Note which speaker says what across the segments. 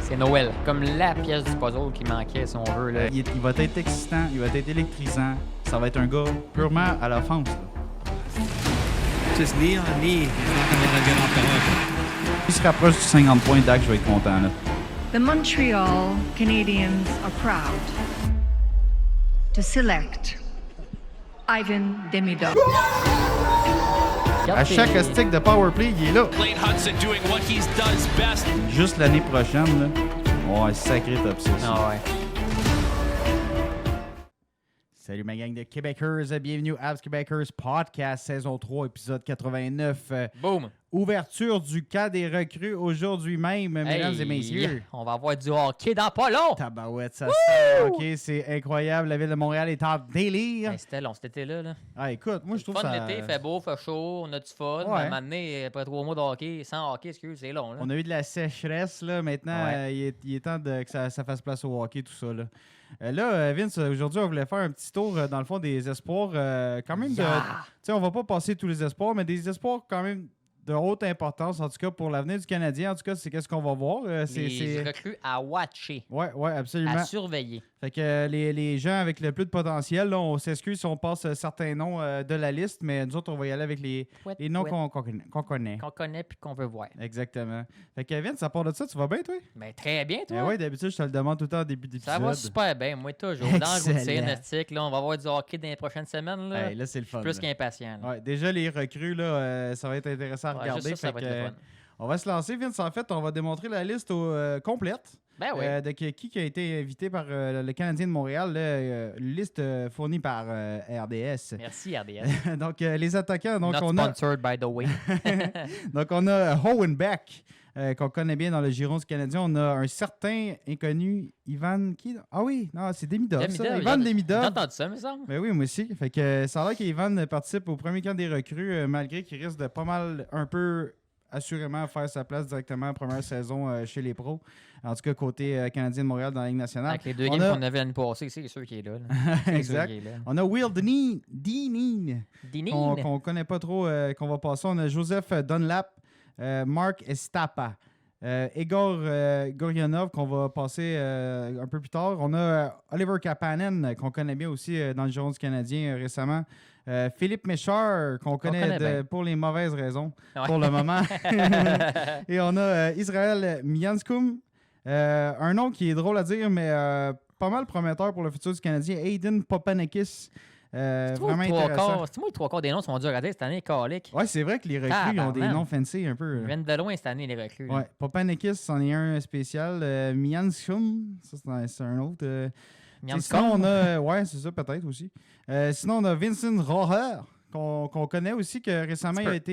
Speaker 1: C'est Noël. Comme la pièce du puzzle qui manquait, si on veut. Là.
Speaker 2: Il va être excitant, il va être électrisant. Ça va être un gars purement à l'offense.
Speaker 3: Just Leon Lee. He's not going to get off the hook.
Speaker 2: Il se rapproche du 50 points, Dak, je vais être content. Là.
Speaker 4: The Montreal Canadiens are proud to select Ivan Demidov.
Speaker 2: À chaque stick de powerplay, il est là.
Speaker 5: Lane Hudson doing what he does best.
Speaker 2: Juste l'année prochaine, là, on va un sacré top 6.
Speaker 1: Ah ouais.
Speaker 2: Salut ma gang de Québécois, bienvenue à Habs Québécois Podcast, saison 3, épisode 89.
Speaker 1: Boom!
Speaker 2: Ouverture du camp des recrues aujourd'hui même, mesdames et messieurs.
Speaker 1: On va avoir du hockey dans pas long!
Speaker 2: Tabarouette, ça c'est OK, c'est incroyable. La ville de Montréal est en délire.
Speaker 1: Hey, c'était long cet été-là.
Speaker 2: Ah, écoute, moi je trouve
Speaker 1: fun
Speaker 2: ça...
Speaker 1: l'été, il fait beau, fait chaud, on a du fun.
Speaker 2: Ouais.
Speaker 1: À un moment donné, après 3 mois de hockey, sans hockey, excuse, c'est long. Là.
Speaker 2: On a eu de la sécheresse, là. Maintenant,
Speaker 1: Ouais.
Speaker 2: il est temps que ça fasse place au hockey, tout ça, là. Vince, aujourd'hui, on voulait faire un petit tour, dans le fond, des espoirs. Quand même, tu sais, on va pas passer tous les espoirs, mais des espoirs quand même de haute importance, en tout cas, pour l'avenir du Canadien. En tout cas, c'est qu'est-ce qu'on va voir.
Speaker 1: Les recrues à watcher,
Speaker 2: Ouais, absolument.
Speaker 1: à surveiller.
Speaker 2: Fait que les gens avec le plus de potentiel, là, on s'excuse si on passe certains noms de la liste, mais nous autres, on va y aller avec les noms qu'on connaît.
Speaker 1: Qu'on connaît puis qu'on veut voir.
Speaker 2: Exactement. Fait que Vince, à part de ça, tu vas bien, toi?
Speaker 1: Ben, très bien, toi.
Speaker 2: Oui, d'habitude, je te le demande tout le temps au début d'épisode.
Speaker 1: Ça va super bien, moi toujours. Dans le routine,
Speaker 2: Excellent.
Speaker 1: estique, là, on va avoir du hockey dans les prochaines semaines. Là.
Speaker 2: Hey, là, c'est le fun.
Speaker 1: Plus
Speaker 2: là.
Speaker 1: qu'impatient. là.
Speaker 2: Ouais, déjà, les recrues, là, ça va être intéressant à
Speaker 1: Ouais,
Speaker 2: regarder.
Speaker 1: juste ça
Speaker 2: fait
Speaker 1: va
Speaker 2: que,
Speaker 1: être le fun.
Speaker 2: on va se lancer, Vince. En fait, on va démontrer la liste complète
Speaker 1: Ben oui.
Speaker 2: de qui a été invité par le Canadien de Montréal. Là, liste fournie par RDS.
Speaker 1: Merci, RDS.
Speaker 2: Donc, les attaquants, donc
Speaker 1: Not
Speaker 2: on a,
Speaker 1: sponsored, by the way.
Speaker 2: donc, on a Hohenbeck, qu'on connaît bien dans le giron du Canadien. On a un certain inconnu, Ivan... Qui? Ah oui, non, c'est Demidov, ça.
Speaker 1: Demidov,
Speaker 2: Ivan Demidov.
Speaker 1: J'ai entendu ça, me semble.
Speaker 2: Ben oui, moi aussi. Fait que ça a l'air qu'Ivan participe au premier camp des recrues, malgré qu'il risque de pas mal, un peu, assurément, faire sa place directement en première saison chez les pros. En tout cas, côté Canadien de Montréal dans la Ligue nationale.
Speaker 1: Avec les deux
Speaker 2: On
Speaker 1: games
Speaker 2: a-
Speaker 1: qu'on avait l'année passée, c'est sûr qu'il est là. C'est sûr
Speaker 2: Exact.
Speaker 1: qu'il est là.
Speaker 2: On a Will Dineen,
Speaker 1: Dineen.
Speaker 2: qu'on connaît pas trop, qu'on va passer. On a Joseph Dunlap, Mark Estapa, Igor Gorionov, qu'on va passer un peu plus tard. On a Oliver Kapanen, qu'on connaît bien aussi dans le giron du Canadien récemment. Philippe Méchard, qu'on connaît
Speaker 1: bien.
Speaker 2: pour les mauvaises raisons
Speaker 1: Ouais.
Speaker 2: pour le moment. Et on a Israël Mianskum, un nom qui est drôle à dire, mais pas mal prometteur pour le futur du Canadien. Aiden Papanakis, vraiment intéressant.
Speaker 1: C'est moi, les trois quarts des noms sont durs à dire cette année, calique.
Speaker 2: Ouais, c'est vrai que les recrues ils ont des
Speaker 1: Tabarnak.
Speaker 2: noms fancy un peu.
Speaker 1: Ils viennent de loin cette année, les recrues. là.
Speaker 2: Ouais, Papanakis, c'en est un spécial. Mianskum, ça c'est un autre.
Speaker 1: Mianskum.
Speaker 2: Sinon, on a. Ouais, c'est ça, peut-être aussi. Sinon, on a Vincent Roher, qu'on connaît aussi, que récemment, il a été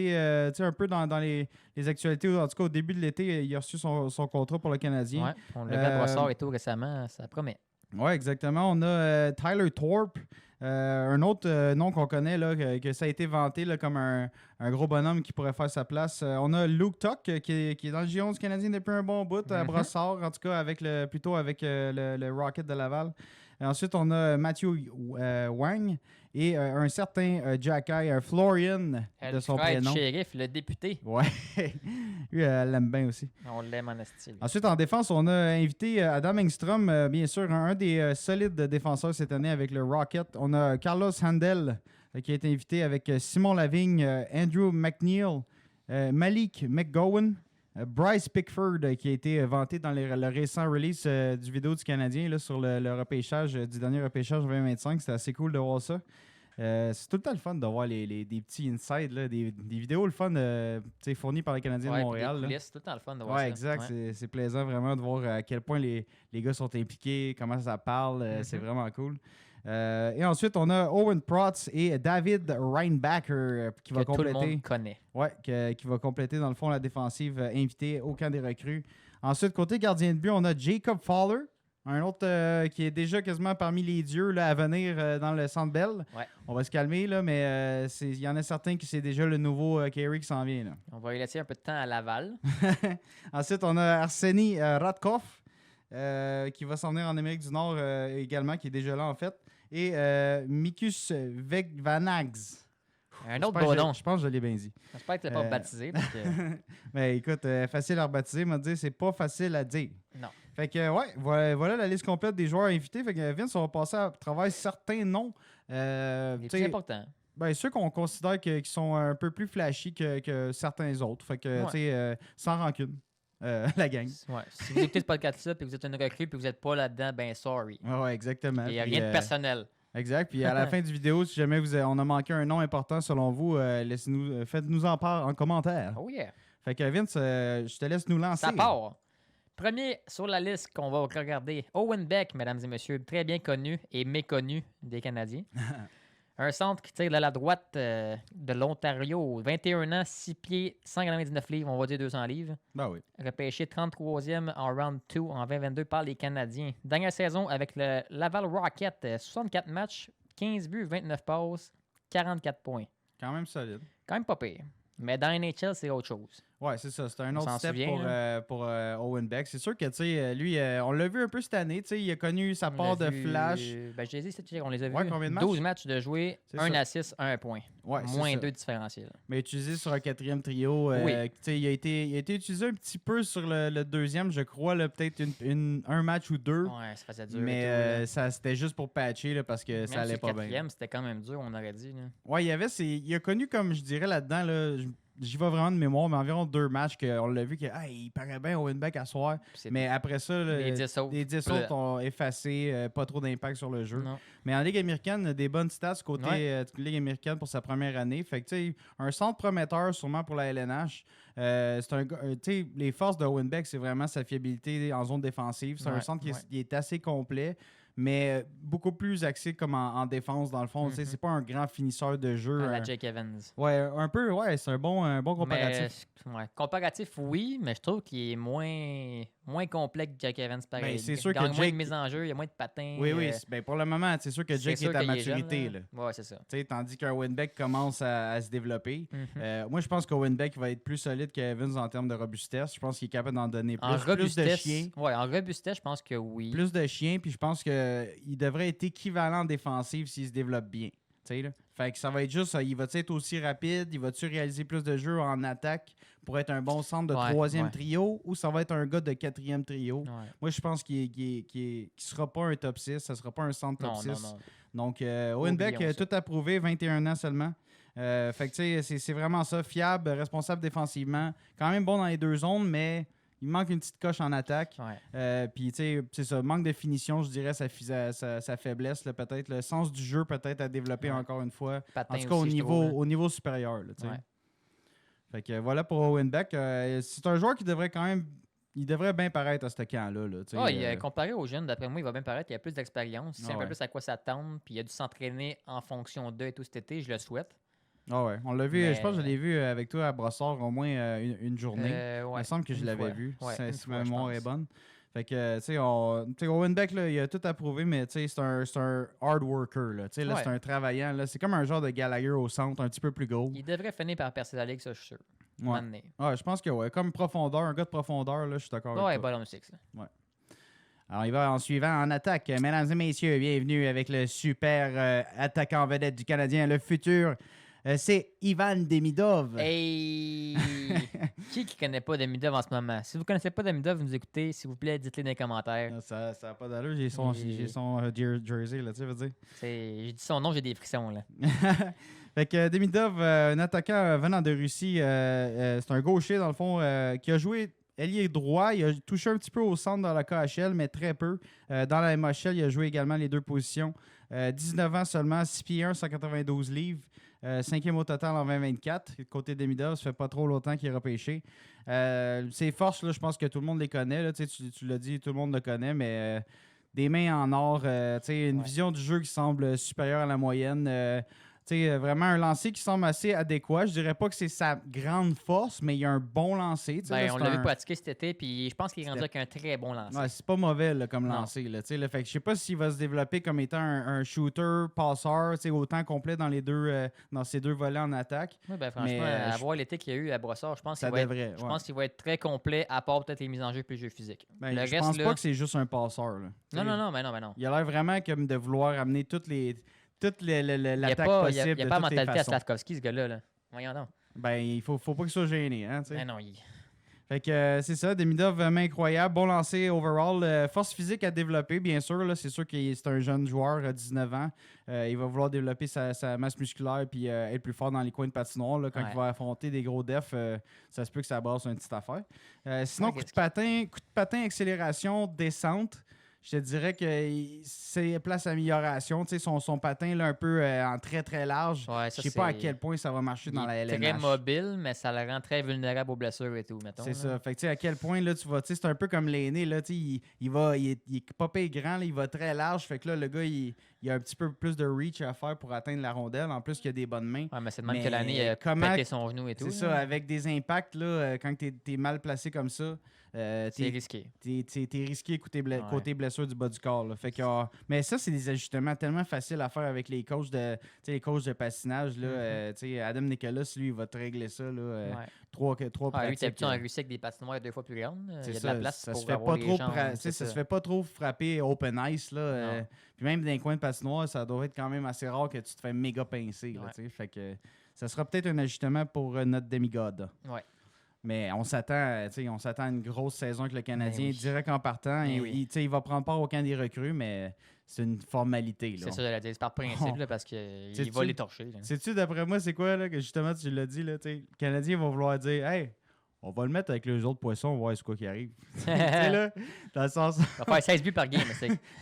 Speaker 2: tu sais, un peu dans les actualités. En tout cas, au début de l'été, il a reçu son contrat pour le Canadien.
Speaker 1: Ouais, on l'a vu à Brossard et tout récemment, ça promet.
Speaker 2: Ouais, exactement. On a Tyler Thorpe, un autre nom qu'on connaît, là, que ça a été vanté là, comme un gros bonhomme qui pourrait faire sa place. On a Luke Tuck, qui est dans le giron du Canadien depuis un bon bout, à Brossard, en tout cas, plutôt avec le Rocket de Laval. Ensuite, on a Matthew Wang et un certain Jacky Florian de son
Speaker 1: Fred
Speaker 2: prénom.
Speaker 1: Sheriff, le député.
Speaker 2: Ouais, lui, elle l'aime bien aussi.
Speaker 1: On l'aime en style.
Speaker 2: Ensuite, en défense, on a invité Adam Engstrom, bien sûr, un des solides défenseurs cette année avec le Rocket. On a Carlos Handel, qui a été invité avec Simon Lavigne, Andrew McNeil, Malik McGowan, Bryce Pickford, qui a été vanté dans le récent release du vidéo du Canadien là, sur le repêchage, du dernier repêchage 2025. C'était assez cool de voir ça. C'est tout le temps le fun de voir des petits insides, là, des vidéos le fun fournies par les Canadiens de Montréal.
Speaker 1: Des
Speaker 2: Là.
Speaker 1: coulisses, tout le temps le fun de voir
Speaker 2: Ouais,
Speaker 1: ça.
Speaker 2: exact.
Speaker 1: Ouais.
Speaker 2: C'est plaisant vraiment de voir à quel point les gars sont impliqués, comment ça parle. C'est vraiment cool. Et ensuite, on a Owen Protz et David Reinbacher qui va
Speaker 1: Que tout le
Speaker 2: compléter.
Speaker 1: monde connaît.
Speaker 2: Ouais, qui va compléter dans le fond la défensive invitée au camp des recrues. Ensuite, côté gardien de but, on a Jacob Fowler, un autre qui est déjà quasiment parmi les dieux là, à venir dans le Centre Bell.
Speaker 1: Ouais.
Speaker 2: On va se calmer, là, mais il y en a certains qui c'est déjà le nouveau Kerry qui s'en vient. Là.
Speaker 1: On va y laisser un peu de temps à Laval.
Speaker 2: Ensuite, on a Arseny Radkov, qui va s'en venir en Amérique du Nord également, qui est déjà là en fait. Et Mikus Vegvanags.
Speaker 1: Un autre beau nom.
Speaker 2: Je pense que je l'ai bien dit.
Speaker 1: J'espère que tu l'as pas baptisé. Parce que...
Speaker 2: Mais écoute, facile à rebaptiser, mais dire c'est pas facile à dire.
Speaker 1: Non.
Speaker 2: Fait que, ouais, voilà la liste complète des joueurs invités. Fait que, Vince, on va passer à travers certains noms.
Speaker 1: Les
Speaker 2: t'sais,
Speaker 1: plus importants.
Speaker 2: ben, ceux qu'on considère qui sont un peu plus flashy que certains autres. Fait que,
Speaker 1: Ouais.
Speaker 2: tu sais, sans rancune, la gang.
Speaker 1: Ouais. Si vous écoutez ce podcast-là et que vous êtes une recrue et que vous n'êtes pas là-dedans, ben sorry.
Speaker 2: Ouais, exactement.
Speaker 1: Il n'y a
Speaker 2: Puis,
Speaker 1: rien de personnel.
Speaker 2: Exact. Puis à la fin du vidéo, si jamais on a manqué un nom important selon vous, faites-nous en part en commentaire.
Speaker 1: Oh yeah.
Speaker 2: Fait que Vince, je te laisse nous lancer.
Speaker 1: Ça part. Premier sur la liste qu'on va regarder, Owen Beck, mesdames et messieurs, très bien connu et méconnu des Canadiens. Un centre qui tire de la droite de l'Ontario, 21 ans, 6 pieds, 199 livres, on va dire 200 livres.
Speaker 2: Ben oui.
Speaker 1: Repêché 33e en round 2 en 2022 par les Canadiens. Dernière saison avec le Laval Rocket, 64 matchs, 15 buts, 29 passes, 44 points.
Speaker 2: Quand même solide.
Speaker 1: Quand même pas pire. Mais dans NHL, c'est autre chose.
Speaker 2: Ouais, c'est ça. C'est un
Speaker 1: On
Speaker 2: autre
Speaker 1: s'en
Speaker 2: step
Speaker 1: souvient,
Speaker 2: pour Owen Beck. C'est sûr que, tu sais, lui, on l'a vu un peu cette année. Tu sais, il a connu sa part de flash.
Speaker 1: Ben, je les ai, on les a vus.
Speaker 2: Ouais, combien de matchs?
Speaker 1: 12 matchs de jouer,
Speaker 2: C'est
Speaker 1: 1
Speaker 2: ça.
Speaker 1: assist, 1 point.
Speaker 2: Ouais, c'est
Speaker 1: Moins
Speaker 2: ça.
Speaker 1: 2 différentiels.
Speaker 2: Mais utilisé sur un quatrième trio.
Speaker 1: Oui.
Speaker 2: Tu sais, il a été utilisé un petit peu sur le deuxième, je crois, là, peut-être un match ou deux.
Speaker 1: Ouais, ça faisait dur.
Speaker 2: Mais
Speaker 1: et tout, là.
Speaker 2: ça c'était juste pour patcher là, parce que
Speaker 1: Même
Speaker 2: ça allait
Speaker 1: sur
Speaker 2: pas
Speaker 1: le
Speaker 2: bien.
Speaker 1: quatrième, c'était quand même dur, on aurait dit. Là.
Speaker 2: Ouais, il a connu comme je dirais là-dedans, là, j'y vais vraiment de mémoire, mais environ 2 matchs qu'on l'a vu que il paraît bien Owen Beck à soir.
Speaker 1: Puis c'est
Speaker 2: Mais après ça, là,
Speaker 1: les 10 autres.
Speaker 2: les 10 autres ont effacé, pas trop d'impact sur le jeu.
Speaker 1: Non.
Speaker 2: Mais en Ligue américaine, des bonnes stats côté
Speaker 1: Ouais.
Speaker 2: Ligue américaine pour sa première année. Fait que, tu sais, un centre prometteur sûrement pour la LNH. C'est tu sais, les forces de Owen Beck, c'est vraiment sa fiabilité en zone défensive. C'est un
Speaker 1: Ouais,
Speaker 2: centre
Speaker 1: ouais.
Speaker 2: qui est assez complet, mais beaucoup plus axé comme en défense, dans le fond. Tu sais, c'est pas un grand finisseur de jeu.
Speaker 1: À la Jake Evans.
Speaker 2: Ouais, un peu, ouais, c'est un bon comparatif.
Speaker 1: Mais, ouais, comparatif, oui, mais je trouve qu'il est moins complet que Jake Evans, pareil.
Speaker 2: Ben, c'est
Speaker 1: Il
Speaker 2: sûr que
Speaker 1: gagne moins
Speaker 2: Jake-
Speaker 1: de mise en jeu, il y a moins de patins.
Speaker 2: Oui, oui. Ben, pour le moment, c'est sûr que
Speaker 1: c'est
Speaker 2: Jake
Speaker 1: sûr
Speaker 2: est à
Speaker 1: qu'il jeune,
Speaker 2: maturité. Là.
Speaker 1: Ouais, c'est ça.
Speaker 2: Tu sais, tandis qu'un Winbeck commence à se développer.
Speaker 1: Mhm.
Speaker 2: Moi, je pense qu'Owen Beck va être plus solide qu'Evans en termes de robustesse. Je pense qu'il est capable d'en donner
Speaker 1: En
Speaker 2: plus de
Speaker 1: robustesse,
Speaker 2: chiens.
Speaker 1: ouais, en robustesse, je pense que oui.
Speaker 2: Plus de chiens, puis je pense qu'il devrait être équivalent en défensive s'il se développe bien. Tu sais, là. Fait que ça va être juste, il va être aussi rapide, il va-tu réaliser plus de jeux en attaque pour être un bon centre de
Speaker 1: Ouais,
Speaker 2: troisième
Speaker 1: ouais.
Speaker 2: trio, ou ça va être un gars de quatrième trio?
Speaker 1: Ouais.
Speaker 2: Moi, je pense qu'il ne sera pas un top 6, ça sera pas un centre top
Speaker 1: Non,
Speaker 2: 6.
Speaker 1: non, non.
Speaker 2: Donc, Owen Beck,
Speaker 1: Oublions ça.
Speaker 2: tout approuvé, 21 ans seulement. Fait que, tu sais, c'est vraiment ça. Fiable, responsable défensivement. Quand même bon dans les deux zones, mais il manque une petite coche en attaque.
Speaker 1: Ouais.
Speaker 2: Puis, tu sais, c'est ça. Manque de finition, je dirais, sa faiblesse, là, peut-être. Le sens du jeu, peut-être, à développer
Speaker 1: Ouais.
Speaker 2: encore une fois.
Speaker 1: Patin
Speaker 2: En tout cas,
Speaker 1: aussi, je trouve, là.
Speaker 2: au niveau supérieur, là, tu sais.
Speaker 1: Ouais.
Speaker 2: Fait que voilà pour Owen Beck. C'est un joueur qui devrait quand même. Il devrait bien paraître à ce camp-là. Là, tu sais,
Speaker 1: Comparé aux jeunes, d'après moi, il va bien paraître. Il a plus d'expérience. Il sait un
Speaker 2: ouais.
Speaker 1: peu plus à quoi s'attendre. Puis il a dû s'entraîner en fonction d'eux et tout cet été. Je le souhaite.
Speaker 2: Ah ouais, on l'a vu,
Speaker 1: Mais-
Speaker 2: je pense que je l'ai vu avec toi à Brossard au moins une journée.
Speaker 1: Ouais,
Speaker 2: Il me semble que je
Speaker 1: une
Speaker 2: l'avais
Speaker 1: fois.
Speaker 2: vu,
Speaker 1: Ouais,
Speaker 2: si
Speaker 1: une
Speaker 2: si
Speaker 1: fois,
Speaker 2: ma
Speaker 1: je
Speaker 2: mémoire
Speaker 1: pense.
Speaker 2: est bonne. Fait que, tu sais, Owen Beck, là, il a tout approuvé, mais tu sais, c'est un hard worker. Là, tu sais, là,
Speaker 1: Ouais.
Speaker 2: c'est un travaillant. Là, c'est comme un genre de Gallagher au centre, un petit peu plus gros.
Speaker 1: Il devrait finir par percer la ligue, ça, je suis sûr.
Speaker 2: Ouais.
Speaker 1: M'amener.
Speaker 2: Ouais, je pense que ouais, comme profondeur, un gars de profondeur, là, je suis d'accord
Speaker 1: Ouais,
Speaker 2: avec toi.
Speaker 1: ballon 6.
Speaker 2: Alors, il va en suivant en attaque. Mesdames et messieurs, bienvenue avec le super attaquant vedette du Canadien, le futur. C'est Ivan Demidov.
Speaker 1: Hey! Qui connaît pas Demidov en ce moment? Si vous connaissez pas Demidov, vous nous écoutez, s'il vous plaît, dites-le dans les commentaires.
Speaker 2: Ça n'a pas d'allure, j'ai son jersey, là, tu sais, veux dire.
Speaker 1: J'ai dit son nom, j'ai des frissons, là.
Speaker 2: Fait que Demidov, un attaquant venant de Russie, c'est un gaucher, dans le fond, qui a joué ailier droit. Il a touché un petit peu au centre dans la KHL, mais très peu. Dans la MHL, il a joué également les deux positions. 19 ans seulement, 6 pieds 1, 192 livres. 5e au total en 2024. Côté Demidov, ça fait pas trop longtemps qu'il est repêché. Ses forces, là, je pense que tout le monde les connaît. Là, tu l'as dit, tout le monde le connaît, mais des mains en or, une
Speaker 1: Ouais.
Speaker 2: vision du jeu qui semble supérieure à la moyenne. Vraiment un lancer qui semble assez adéquat. Je dirais pas que c'est sa grande force, mais il y a un bon lancer.
Speaker 1: Ben,
Speaker 2: Là,
Speaker 1: on
Speaker 2: c'est
Speaker 1: l'a vu
Speaker 2: un-
Speaker 1: pratiquer cet été, puis je pense qu'il est rendu avec un très bon lancer.
Speaker 2: Ouais, c'est pas mauvais là, comme
Speaker 1: Non.
Speaker 2: lancer. Là, là, fait que je sais pas s'il va se développer comme étant un shooter, passeur, autant complet dans dans ces deux volets en attaque.
Speaker 1: Oui, ben, franchement,
Speaker 2: Mais,
Speaker 1: à voir l'été qu'il y a eu à Brossard, je pense
Speaker 2: Ça
Speaker 1: qu'il va être
Speaker 2: devrait.
Speaker 1: Je
Speaker 2: ouais.
Speaker 1: pense qu'il va être très complet, à part peut-être les mises en jeu puis le jeu physique.
Speaker 2: Ben,
Speaker 1: le
Speaker 2: je
Speaker 1: reste,
Speaker 2: pense
Speaker 1: là...
Speaker 2: pas que c'est juste un passeur. Là.
Speaker 1: Non, mais non.
Speaker 2: Il a l'air vraiment comme de vouloir amener toute
Speaker 1: Il n'y a
Speaker 2: l'attaque
Speaker 1: pas,
Speaker 2: possible.
Speaker 1: il y a
Speaker 2: de
Speaker 1: pas la
Speaker 2: toutes les
Speaker 1: mentalité à
Speaker 2: façons.
Speaker 1: Slavkovski, ce gars-là. Là. Voyons donc.
Speaker 2: Ben, il faut pas qu'il soit gêné. Hein, tu sais.
Speaker 1: Ben non,
Speaker 2: Fait que c'est ça, Demidov, vraiment incroyable. Bon lancer overall. Force physique à développer, bien sûr. Là, c'est sûr que c'est un jeune joueur à 19 ans. Il va vouloir développer sa masse musculaire puis être plus fort dans les coins de patinoire. Là, quand il va affronter des gros defs, ça se peut que ça brasse une petite affaire. Sinon, coup de patin, accélération, descente. Je te dirais que c'est place amélioration. Tu sais, son patin là, un peu en très très large.
Speaker 1: Ouais,
Speaker 2: je sais pas à quel point ça va marcher dans la LNH.
Speaker 1: Très mobile, mais ça le rend très vulnérable aux blessures et tout, mettons.
Speaker 2: C'est ça. Fait que tu sais, à quel point là, tu vas. Tu sais, c'est un peu comme l'aîné. Là, tu sais, il est pas payé grand, là, il va très large. Fait que là, le gars, il a un petit peu plus de reach à faire pour atteindre la rondelle. En plus, qu'il a des bonnes mains.
Speaker 1: Ouais, mais c'est de même que l'année, il a pété son genou et tout.
Speaker 2: C'est ça, avec des impacts, là, quand t'es mal placé comme ça.
Speaker 1: C'est risqué.
Speaker 2: T'es risqué côté blessure du bas du corps. Là. Fait que, mais ça, c'est des ajustements tellement faciles à faire avec les coachs de patinage. Là, Adam Nicholas, lui, il va te régler ça. Là, trois
Speaker 1: lui,
Speaker 2: pratiques.
Speaker 1: t'as réussi avec des patinoires 2 fois plus grandes. Il y a de la place
Speaker 2: ça
Speaker 1: pour
Speaker 2: se fait
Speaker 1: avoir
Speaker 2: pas
Speaker 1: les
Speaker 2: trop
Speaker 1: jambes.
Speaker 2: ça se fait pas trop frapper open ice. Là, puis même dans les coins de patinoire, ça doit être quand même assez rare que tu te fais méga pincer. Là, fait que ça sera peut-être un ajustement pour notre demigod.
Speaker 1: Ouais.
Speaker 2: Mais on s'attend à une grosse saison avec le Canadien direct en partant. Il va prendre part au camp des recrues, mais c'est une formalité.
Speaker 1: C'est ça, j'allais dire. C'est par principe là, parce qu'il va les torcher. Là.
Speaker 2: Sais-tu, d'après moi, c'est quoi là, que justement tu l'as dit? Là, le Canadien va vouloir dire Hey, on va le mettre avec les autres poissons, on va voir ce quoi qui arrive. Là, dans le sens.
Speaker 1: On va faire 16 buts par game.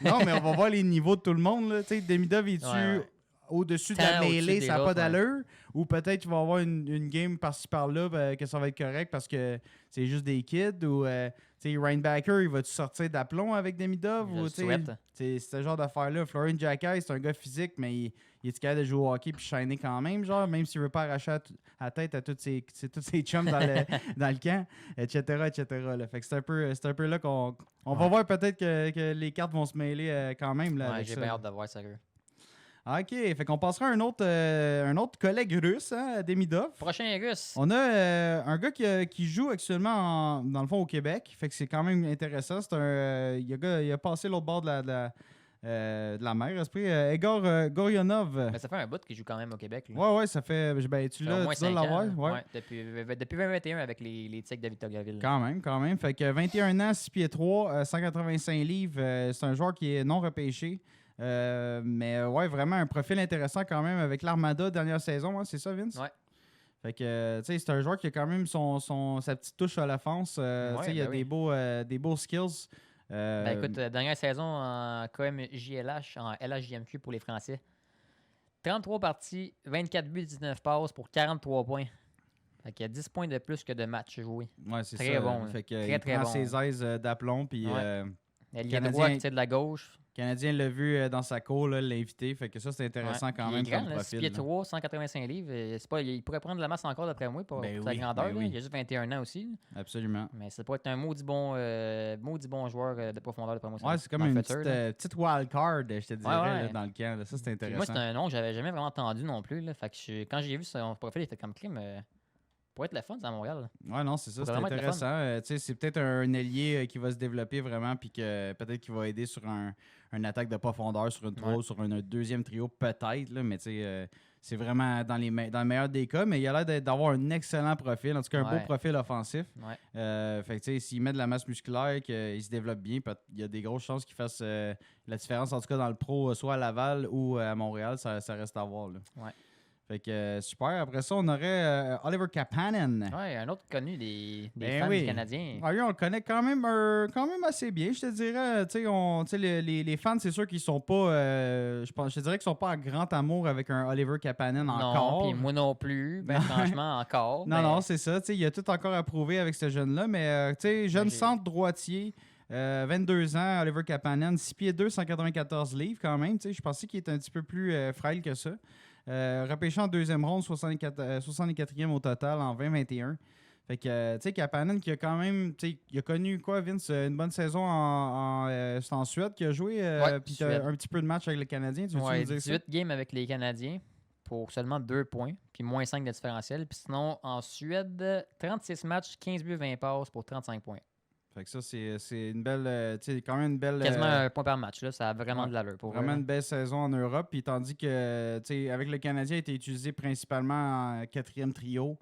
Speaker 2: Non, mais on va voir les niveaux de tout le monde. Là. Demidov, il tue au-dessus de la mêlée, ça n'a pas d'allure. Ou peut-être qu'il va y avoir une game par-ci par-là que ça va être correct parce que c'est juste des kids. Ou Ryan Backer, il va-tu sortir d'aplomb avec Demidov? C'est ce genre d'affaire-là. Florian Jacquet, c'est un gars physique, mais il est capable de jouer au hockey puis shiner quand même, genre, même s'il ne veut pas arracher la tête à tous ses chums dans le camp, etc. Là. Fait que c'est un peu là qu'on va voir peut-être que les cartes vont se mêler quand même. Là,
Speaker 1: j'ai bien hâte de voir ça.
Speaker 2: OK, fait qu'on passera à un autre collègue russe, hein, Demidov.
Speaker 1: Prochain russe.
Speaker 2: On a un gars qui joue actuellement dans le fond au Québec, fait que c'est quand même intéressant. C'est il a passé l'autre bord de la mer, esprit. Egor Gorionov.
Speaker 1: Mais ça fait un bout qu'il joue quand même au Québec. Là.
Speaker 2: Ouais, ça fait. Tu dois l'avoir. Ouais.
Speaker 1: Depuis 2021 avec les Tigres de Victoriaville.
Speaker 2: Quand même. Fait que 21 ans, 6 pieds 3, 185 livres. C'est un joueur qui est non repêché. Mais ouais, vraiment un profil intéressant quand même avec l'Armada dernière saison, hein, c'est ça, Vince?
Speaker 1: Ouais.
Speaker 2: Fait que, tu sais, c'est un joueur qui a quand même sa petite touche à l'offense. Il y a des beaux skills.
Speaker 1: Écoute, dernière saison en KMJLH, en LHJMQ pour les Français. 33 parties, 24 buts, 19 passes pour 43 points. Fait qu'il y a 10 points de plus que de matchs joués.
Speaker 2: Ouais, c'est
Speaker 1: très
Speaker 2: ça.
Speaker 1: Bon.
Speaker 2: Fait que, il prend ses aises d'aplomb. Puis,
Speaker 1: il y a droit qui tire de la gauche.
Speaker 2: Le Canadien l'a vu dans sa cour, l'a invité. Fait que ça, c'est intéressant quand même.
Speaker 1: Il est grand, 6 pieds 3, 185 livres. Il pourrait prendre de la masse encore, d'après moi, pour sa grandeur. Il a juste 21 ans aussi.
Speaker 2: Absolument.
Speaker 1: Mais ça pourrait être un maudit bon joueur de profondeur, d'après moi.
Speaker 2: Ouais, c'est comme une petite wild card, je te dirais, là, dans le camp. Là. Ça, c'est intéressant.
Speaker 1: Puis moi, c'est un nom que j'avais jamais vraiment entendu non plus. Là. Fait que quand j'ai vu son profil, il était comme crime. Pour être le fun, c'est à Montréal.
Speaker 2: Ouais, non, c'est ça. C'est intéressant. C'est peut-être un ailier qui va se développer vraiment, puis que peut-être qu'il va aider sur une attaque de profondeur, sur une 3, sur un deuxième trio, peut-être. Là, mais c'est vraiment dans le meilleur des cas. Mais il a l'air d'avoir un excellent profil, en tout cas un beau profil offensif.
Speaker 1: Ouais.
Speaker 2: Fait que s'il met de la masse musculaire, qu'il se développe bien, il y a des grosses chances qu'il fasse la différence, en tout cas dans le pro, soit à Laval ou à Montréal. Ça reste à voir. Là.
Speaker 1: Ouais.
Speaker 2: Fait que super. Après ça, on aurait Oliver Kapanen.
Speaker 1: Oui, un autre connu des fans du Canadien.
Speaker 2: Ah, lui, on le connaît quand même assez bien, je te dirais. Les fans, c'est sûr qu'ils sont pas. Je te dirais qu'ils sont pas en grand amour avec un Oliver Kapanen encore.
Speaker 1: Non, puis moi non plus. Ben, franchement, encore.
Speaker 2: Non, c'est ça. Il y a tout encore à prouver avec ce jeune-là. Mais, jeune centre droitier. 22 ans, Oliver Kapanen, 6 pieds 2, 194 livres quand même. Je pensais qu'il était un petit peu plus frêle que ça. Repêché en deuxième ronde, 64e au total en 2021. Fait que, tu sais, Kapanen qui a quand même, il a connu quoi, Vince, une bonne saison c'est en Suède qu'il a joué, puis un petit peu de match avec le Canadien. Tu veux nous dire
Speaker 1: 18 games avec les Canadiens pour seulement 2 points, puis moins 5 de différentiel. Puis sinon, en Suède, 36 matchs, 15 buts, 20 passes pour 35 points.
Speaker 2: Fait que ça, c'est une belle. Quand même une belle.
Speaker 1: Quasiment un point par match, là. Ça a vraiment de l'allure.
Speaker 2: Vraiment une belle saison en Europe. Puis tandis que, avec le Canadien, il a été utilisé principalement en 4e trio.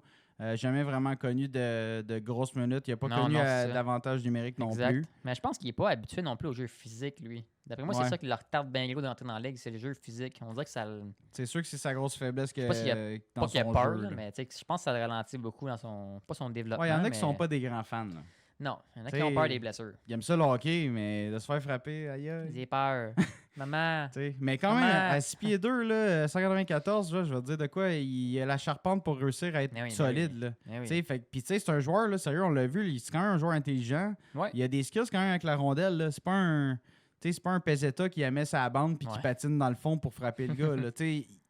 Speaker 2: Jamais vraiment connu de grosses minutes. Il n'a pas
Speaker 1: Non,
Speaker 2: connu
Speaker 1: non, c'est ça.
Speaker 2: d'avantage numérique non
Speaker 1: Exact.
Speaker 2: plus.
Speaker 1: Mais je pense qu'il n'est pas habitué non plus au jeu physique, lui. D'après moi,
Speaker 2: Ouais.
Speaker 1: c'est ça qui le retarde bien gros d'entrer dans la ligue, c'est le jeu physique. On dirait que ça le.
Speaker 2: C'est sûr que c'est sa grosse faiblesse que,
Speaker 1: sais pas s'il y a-
Speaker 2: dans
Speaker 1: Pas qu'il a
Speaker 2: son
Speaker 1: peur,
Speaker 2: jeu,
Speaker 1: là,
Speaker 2: là.
Speaker 1: mais tu sais, je pense que ça le ralentit beaucoup dans son. Pas son développement.
Speaker 2: Ouais, il y en a qui
Speaker 1: mais-
Speaker 2: sont pas des grands fans. Là.
Speaker 1: Non, il y en a qui
Speaker 2: T'sais,
Speaker 1: ont peur des blessures.
Speaker 2: Ils aiment ça le hockey, mais de se faire frapper, aïe aïe.
Speaker 1: Ils ont peur. Maman.
Speaker 2: T'sais, mais quand même,
Speaker 1: Maman.
Speaker 2: à 6 pieds 2, là, 194, là, je vais te dire de quoi, il a la charpente pour réussir à être
Speaker 1: Mais oui, mais
Speaker 2: solide.
Speaker 1: oui.
Speaker 2: Là.
Speaker 1: Eh oui.
Speaker 2: T'sais, puis c'est un joueur, là, sérieux, on l'a vu, c'est quand même un joueur intelligent.
Speaker 1: Ouais.
Speaker 2: Il a des skills quand même avec la rondelle. Là. C'est pas un. C'est pas un Pezzetta qui la met sa bande puis qui
Speaker 1: Ouais.
Speaker 2: patine dans le fond pour frapper le gars. Là.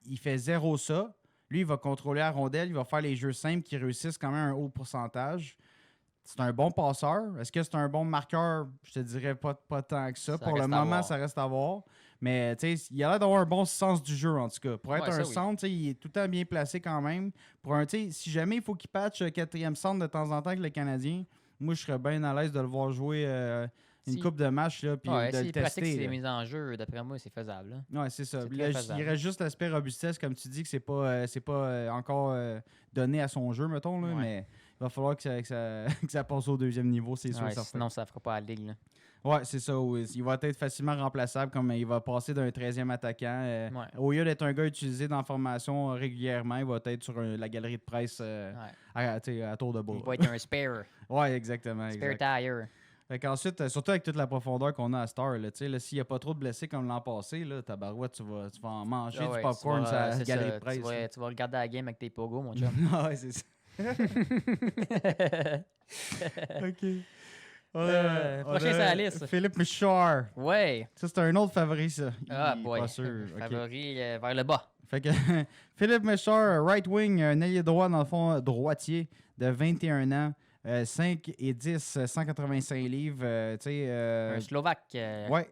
Speaker 2: Il fait zéro ça. Lui, il va contrôler la rondelle, il va faire les jeux simples qui réussissent quand même un haut pourcentage. C'est un bon passeur. Est-ce que c'est un bon marqueur? Je te dirais pas tant que ça.
Speaker 1: Ça
Speaker 2: Pour le
Speaker 1: reste à
Speaker 2: moment,
Speaker 1: voir.
Speaker 2: ça reste à voir. Mais il a l'air d'avoir un bon sens du jeu, en tout cas. Pour être
Speaker 1: Ouais,
Speaker 2: un
Speaker 1: ça, oui.
Speaker 2: centre, il est tout le temps bien placé quand même. Pour un, si jamais il faut qu'il patche quatrième centre de temps en temps avec le Canadien, moi, je serais bien à l'aise de le voir jouer une
Speaker 1: Si-
Speaker 2: coupe de match là, puis
Speaker 1: Ouais,
Speaker 2: de le
Speaker 1: s'il pratique
Speaker 2: tester.
Speaker 1: ses
Speaker 2: là.
Speaker 1: mises en jeu, d'après moi, c'est faisable. là.
Speaker 2: Ouais, c'est ça.
Speaker 1: C'est
Speaker 2: Puis
Speaker 1: très
Speaker 2: là,
Speaker 1: faisable.
Speaker 2: il reste juste l'aspect robustesse, comme tu dis, que c'est pas encore donné à son jeu, mettons. Là,
Speaker 1: Ouais.
Speaker 2: Mais il va falloir que ça que ça passe au deuxième niveau, c'est sûr.
Speaker 1: Ouais,
Speaker 2: certain.
Speaker 1: sinon, ça ne fera pas la ligue. Là.
Speaker 2: Ouais, c'est ça. Oui. Il va être facilement remplaçable, comme il va passer d'un 13e attaquant.
Speaker 1: Ouais.
Speaker 2: Au lieu d'être un gars utilisé dans la formation régulièrement, il va être sur la galerie de presse
Speaker 1: Ouais.
Speaker 2: à tour de bras.
Speaker 1: Il va être un spare.
Speaker 2: Ouais, exactement.
Speaker 1: Spare
Speaker 2: Exact.
Speaker 1: tire.
Speaker 2: Ensuite, surtout avec toute la profondeur qu'on a à Star, là, s'il n'y a pas trop de blessés comme l'an passé, là, tabarouette, tu vas en manger
Speaker 1: Ah
Speaker 2: du
Speaker 1: ouais,
Speaker 2: popcorn
Speaker 1: tu
Speaker 2: sur
Speaker 1: vas-
Speaker 2: la
Speaker 1: c'est
Speaker 2: galerie
Speaker 1: ça,
Speaker 2: de presse.
Speaker 1: tu vas regarder la game avec tes pogos, mon chum.
Speaker 2: Ouais, c'est ça. OK.
Speaker 1: Prochain sur la liste.
Speaker 2: Philippe Michard.
Speaker 1: Ouais.
Speaker 2: Ça, c'est un autre favori, ça.
Speaker 1: Ah,
Speaker 2: Il est
Speaker 1: boy.
Speaker 2: pas sûr. OK.
Speaker 1: Favori vers le bas.
Speaker 2: Fait que Philippe Michard, right wing, un ailier droit, dans le fond, droitier, de 21 ans, 5 et 10, 185 livres. Tu sais,
Speaker 1: Un Slovaque.
Speaker 2: ouais.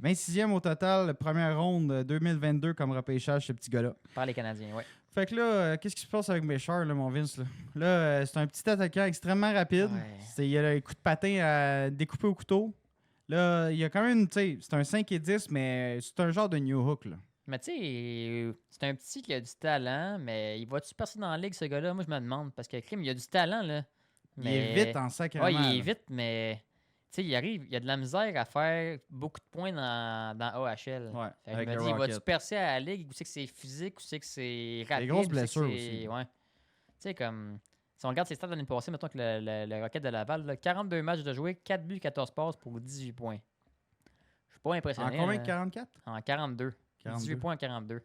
Speaker 2: 26e au total, première ronde 2022 comme repêchage, ce petit gars-là.
Speaker 1: Par les Canadiens, ouais.
Speaker 2: Fait que là, qu'est-ce qui se passe avec Michard, là, mon Vince? Là, c'est un petit attaquant extrêmement rapide.
Speaker 1: Ouais.
Speaker 2: Il a un coup de patin à découper au couteau. Là, il y a quand même, tu sais, c'est un 5 et 10, mais c'est un genre de New Hook, là.
Speaker 1: Mais tu sais, c'est un petit qui a du talent, mais il va-tu passer dans la ligue, ce gars-là? Moi, je me demande. Parce que Kim, il a du talent, là.
Speaker 2: Il est vite en sacrément.
Speaker 1: Ouais, il est
Speaker 2: là.
Speaker 1: vite, mais tu sais, il a de la misère à faire beaucoup de points dans AHL.
Speaker 2: Ouais,
Speaker 1: Fait que je
Speaker 2: avec
Speaker 1: me
Speaker 2: le
Speaker 1: dis, il va-tu
Speaker 2: Rocket.
Speaker 1: percer à la ligue ou c'est que c'est physique ou c'est que c'est rapide?
Speaker 2: grosses
Speaker 1: ou c'est que
Speaker 2: blessures
Speaker 1: c'est-
Speaker 2: aussi.
Speaker 1: Ouais. Tu sais, comme. Si on regarde ses stats de l'année passée, mettons que le Rocket de Laval, là, 42 matchs de jouer, 4 buts, 14 passes pour 18 points. Je suis pas
Speaker 2: En
Speaker 1: impressionné.
Speaker 2: combien?
Speaker 1: là.
Speaker 2: 44?
Speaker 1: En 42.
Speaker 2: 42.
Speaker 1: 18 points en 42.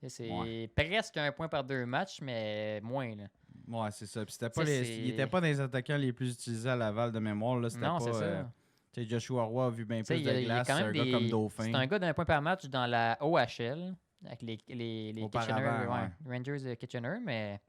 Speaker 1: Et c'est
Speaker 2: Ouais.
Speaker 1: presque un point par 2 matchs, mais moins. Là.
Speaker 2: Ouais, c'est ça. Puis c'était pas
Speaker 1: Tu sais,
Speaker 2: il était pas dans les attaquants les plus utilisés à Laval de mémoire. Là. C'était
Speaker 1: Non,
Speaker 2: pas,
Speaker 1: c'est ça.
Speaker 2: tu sais, Joshua Roy a vu bien
Speaker 1: Tu sais,
Speaker 2: plus de
Speaker 1: il y a
Speaker 2: glace.
Speaker 1: quand
Speaker 2: C'est
Speaker 1: même
Speaker 2: un gars comme Dauphin.
Speaker 1: C'est un gars d'un point par match dans la OHL, avec les Kitchener,
Speaker 2: Auparavant,
Speaker 1: Rangers de Kitchener, mais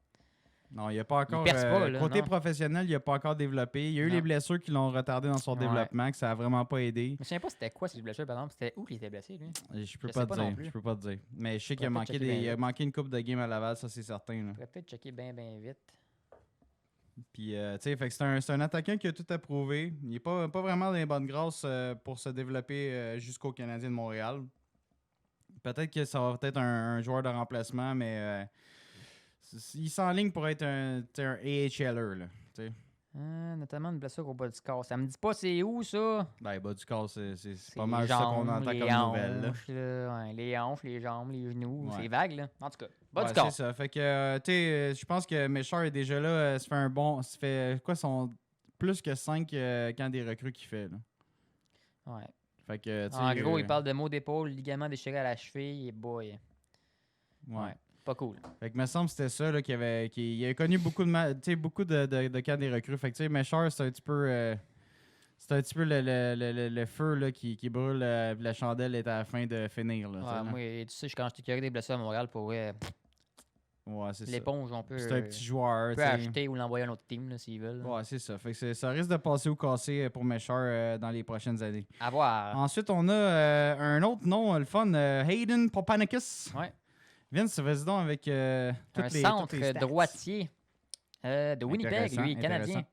Speaker 2: Non, il n'y a pas encore.
Speaker 1: perce pas, là,
Speaker 2: côté
Speaker 1: non.
Speaker 2: professionnel, il n'a pas encore développé. Il y a eu
Speaker 1: Non.
Speaker 2: les blessures qui l'ont retardé dans son
Speaker 1: Ouais.
Speaker 2: développement, que ça n'a vraiment pas aidé.
Speaker 1: je me souviens pas c'était quoi ses blessures, par exemple. C'était où qu'il était blessé, lui?
Speaker 2: Je peux
Speaker 1: Je
Speaker 2: pas
Speaker 1: sais
Speaker 2: te
Speaker 1: pas non
Speaker 2: dire.
Speaker 1: plus.
Speaker 2: Je peux pas te dire. Mais je sais qu'il a
Speaker 1: Faudrait peut-être
Speaker 2: manqué,
Speaker 1: checker bien
Speaker 2: il a
Speaker 1: vite.
Speaker 2: manqué une coupe de game à Laval, ça c'est certain. Là.
Speaker 1: Je pourrais peut-être checker bien vite.
Speaker 2: Puis, tu sais, fait que c'est un attaquant qui a tout approuvé. Il n'est pas vraiment dans les bonnes grâces pour se développer jusqu'au Canadien de Montréal. Peut-être que ça va être un joueur de remplacement, mais il s'enligne pour être un AHLer. Là, tu sais.
Speaker 1: Notamment une blessure au bas du corps. Ça me dit pas c'est où, ça?
Speaker 2: Ben, bas du corps, c'est
Speaker 1: C'est
Speaker 2: pas mal
Speaker 1: les
Speaker 2: ça qu'on
Speaker 1: jambes,
Speaker 2: entend
Speaker 1: les
Speaker 2: comme nouvelle. là.
Speaker 1: hanches, là. Ouais, les hanches, les jambes, les genoux.
Speaker 2: Ouais.
Speaker 1: C'est vague, là. En tout cas, bas
Speaker 2: Ouais,
Speaker 1: du corps.
Speaker 2: c'est ça. Fait que, tu sais, je pense que Michard est déjà là. Ça fait un bon. Ça fait quoi, son plus que 5 camps des recrues qu'il fait. Là.
Speaker 1: Ouais.
Speaker 2: Fait que, tu sais,
Speaker 1: En gros, il parle de maux d'épaule, ligament déchiré à la cheville, et boy.
Speaker 2: Ouais.
Speaker 1: Pas cool.
Speaker 2: Fait que me semble que c'était ça là, qu'il a connu beaucoup beaucoup de camps des recrues. Fait que tu sais, Michard, c'est un petit peu le feu là, qui brûle la chandelle est à la fin de finir. Là, tu sais,
Speaker 1: Ouais,
Speaker 2: là.
Speaker 1: moi, tu sais, quand j'étais curé des blessures à Montréal, pour vrai,
Speaker 2: Ouais, c'est ça.
Speaker 1: l'éponge, on peut,
Speaker 2: C'est un petit joueur.
Speaker 1: on peut
Speaker 2: tu sais.
Speaker 1: acheter ou l'envoyer à un autre team, là, s'ils veulent.
Speaker 2: Ouais, c'est ça. Fait que ça risque de passer au cassé pour Michard dans les prochaines années.
Speaker 1: À voir.
Speaker 2: Ensuite, on a un autre nom, le fun, Hayden Papanikis.
Speaker 1: Ouais.
Speaker 2: Vince, vas-y donc avec toutes
Speaker 1: Un
Speaker 2: les
Speaker 1: centre
Speaker 2: toutes les stats.
Speaker 1: droitier de Winnipeg,
Speaker 2: Intéressant,
Speaker 1: lui, Canadien.
Speaker 2: intéressant.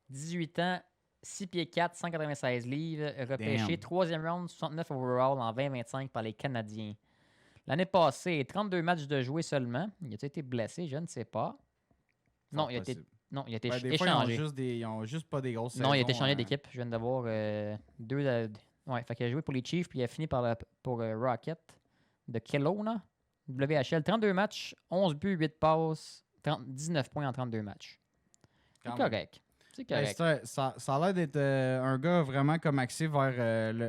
Speaker 1: 18 ans, 6 pieds 4, 196 livres, repêché
Speaker 2: Damn.
Speaker 1: 3e round, 69 overall en 2025 par les Canadiens. L'année passée, 32 matchs de jouer seulement. Il a été blessé, je ne sais pas. Non, il a été
Speaker 2: possible.
Speaker 1: Non, il a été
Speaker 2: Ouais, des fois,
Speaker 1: échangé.
Speaker 2: ils ont juste pas des grosses
Speaker 1: Non, il a été
Speaker 2: saisons,
Speaker 1: échangé d'équipe. Je viens de voir deux. Ouais, fait qu'il a joué pour les Chiefs, puis il a fini pour Rocket de Kelowna. WHL, 32 matchs, 11 buts, 8 passes, 19 points en 32 matchs. C'est
Speaker 2: Quand même.
Speaker 1: correct. C'est
Speaker 2: Ben,
Speaker 1: correct.
Speaker 2: ça a l'air d'être un gars vraiment comme axé vers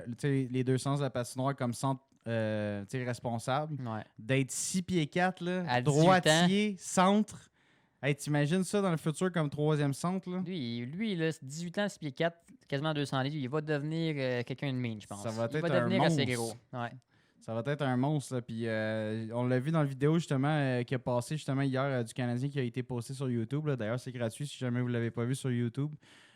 Speaker 2: tu sais, les deux sens de la patinoire comme centre tu sais, responsable.
Speaker 1: Ouais.
Speaker 2: D'être 6 pieds 4, là,
Speaker 1: À 18
Speaker 2: droitier, centre. Hey, t'imagines ça dans le futur comme troisième centre? Là?
Speaker 1: Lui là, 18 ans, 6 pieds 4, quasiment 200 livres. Il va devenir quelqu'un de mean, je pense.
Speaker 2: Ça va
Speaker 1: il
Speaker 2: être
Speaker 1: va
Speaker 2: un
Speaker 1: devenir assez
Speaker 2: monstre.
Speaker 1: gros. Ouais.
Speaker 2: Ça va être un monstre. Là. Puis, on l'a vu dans la vidéo justement qui a passé justement hier du Canadien qui a été posté sur YouTube. Là. D'ailleurs, c'est gratuit si jamais vous ne l'avez pas vu sur YouTube.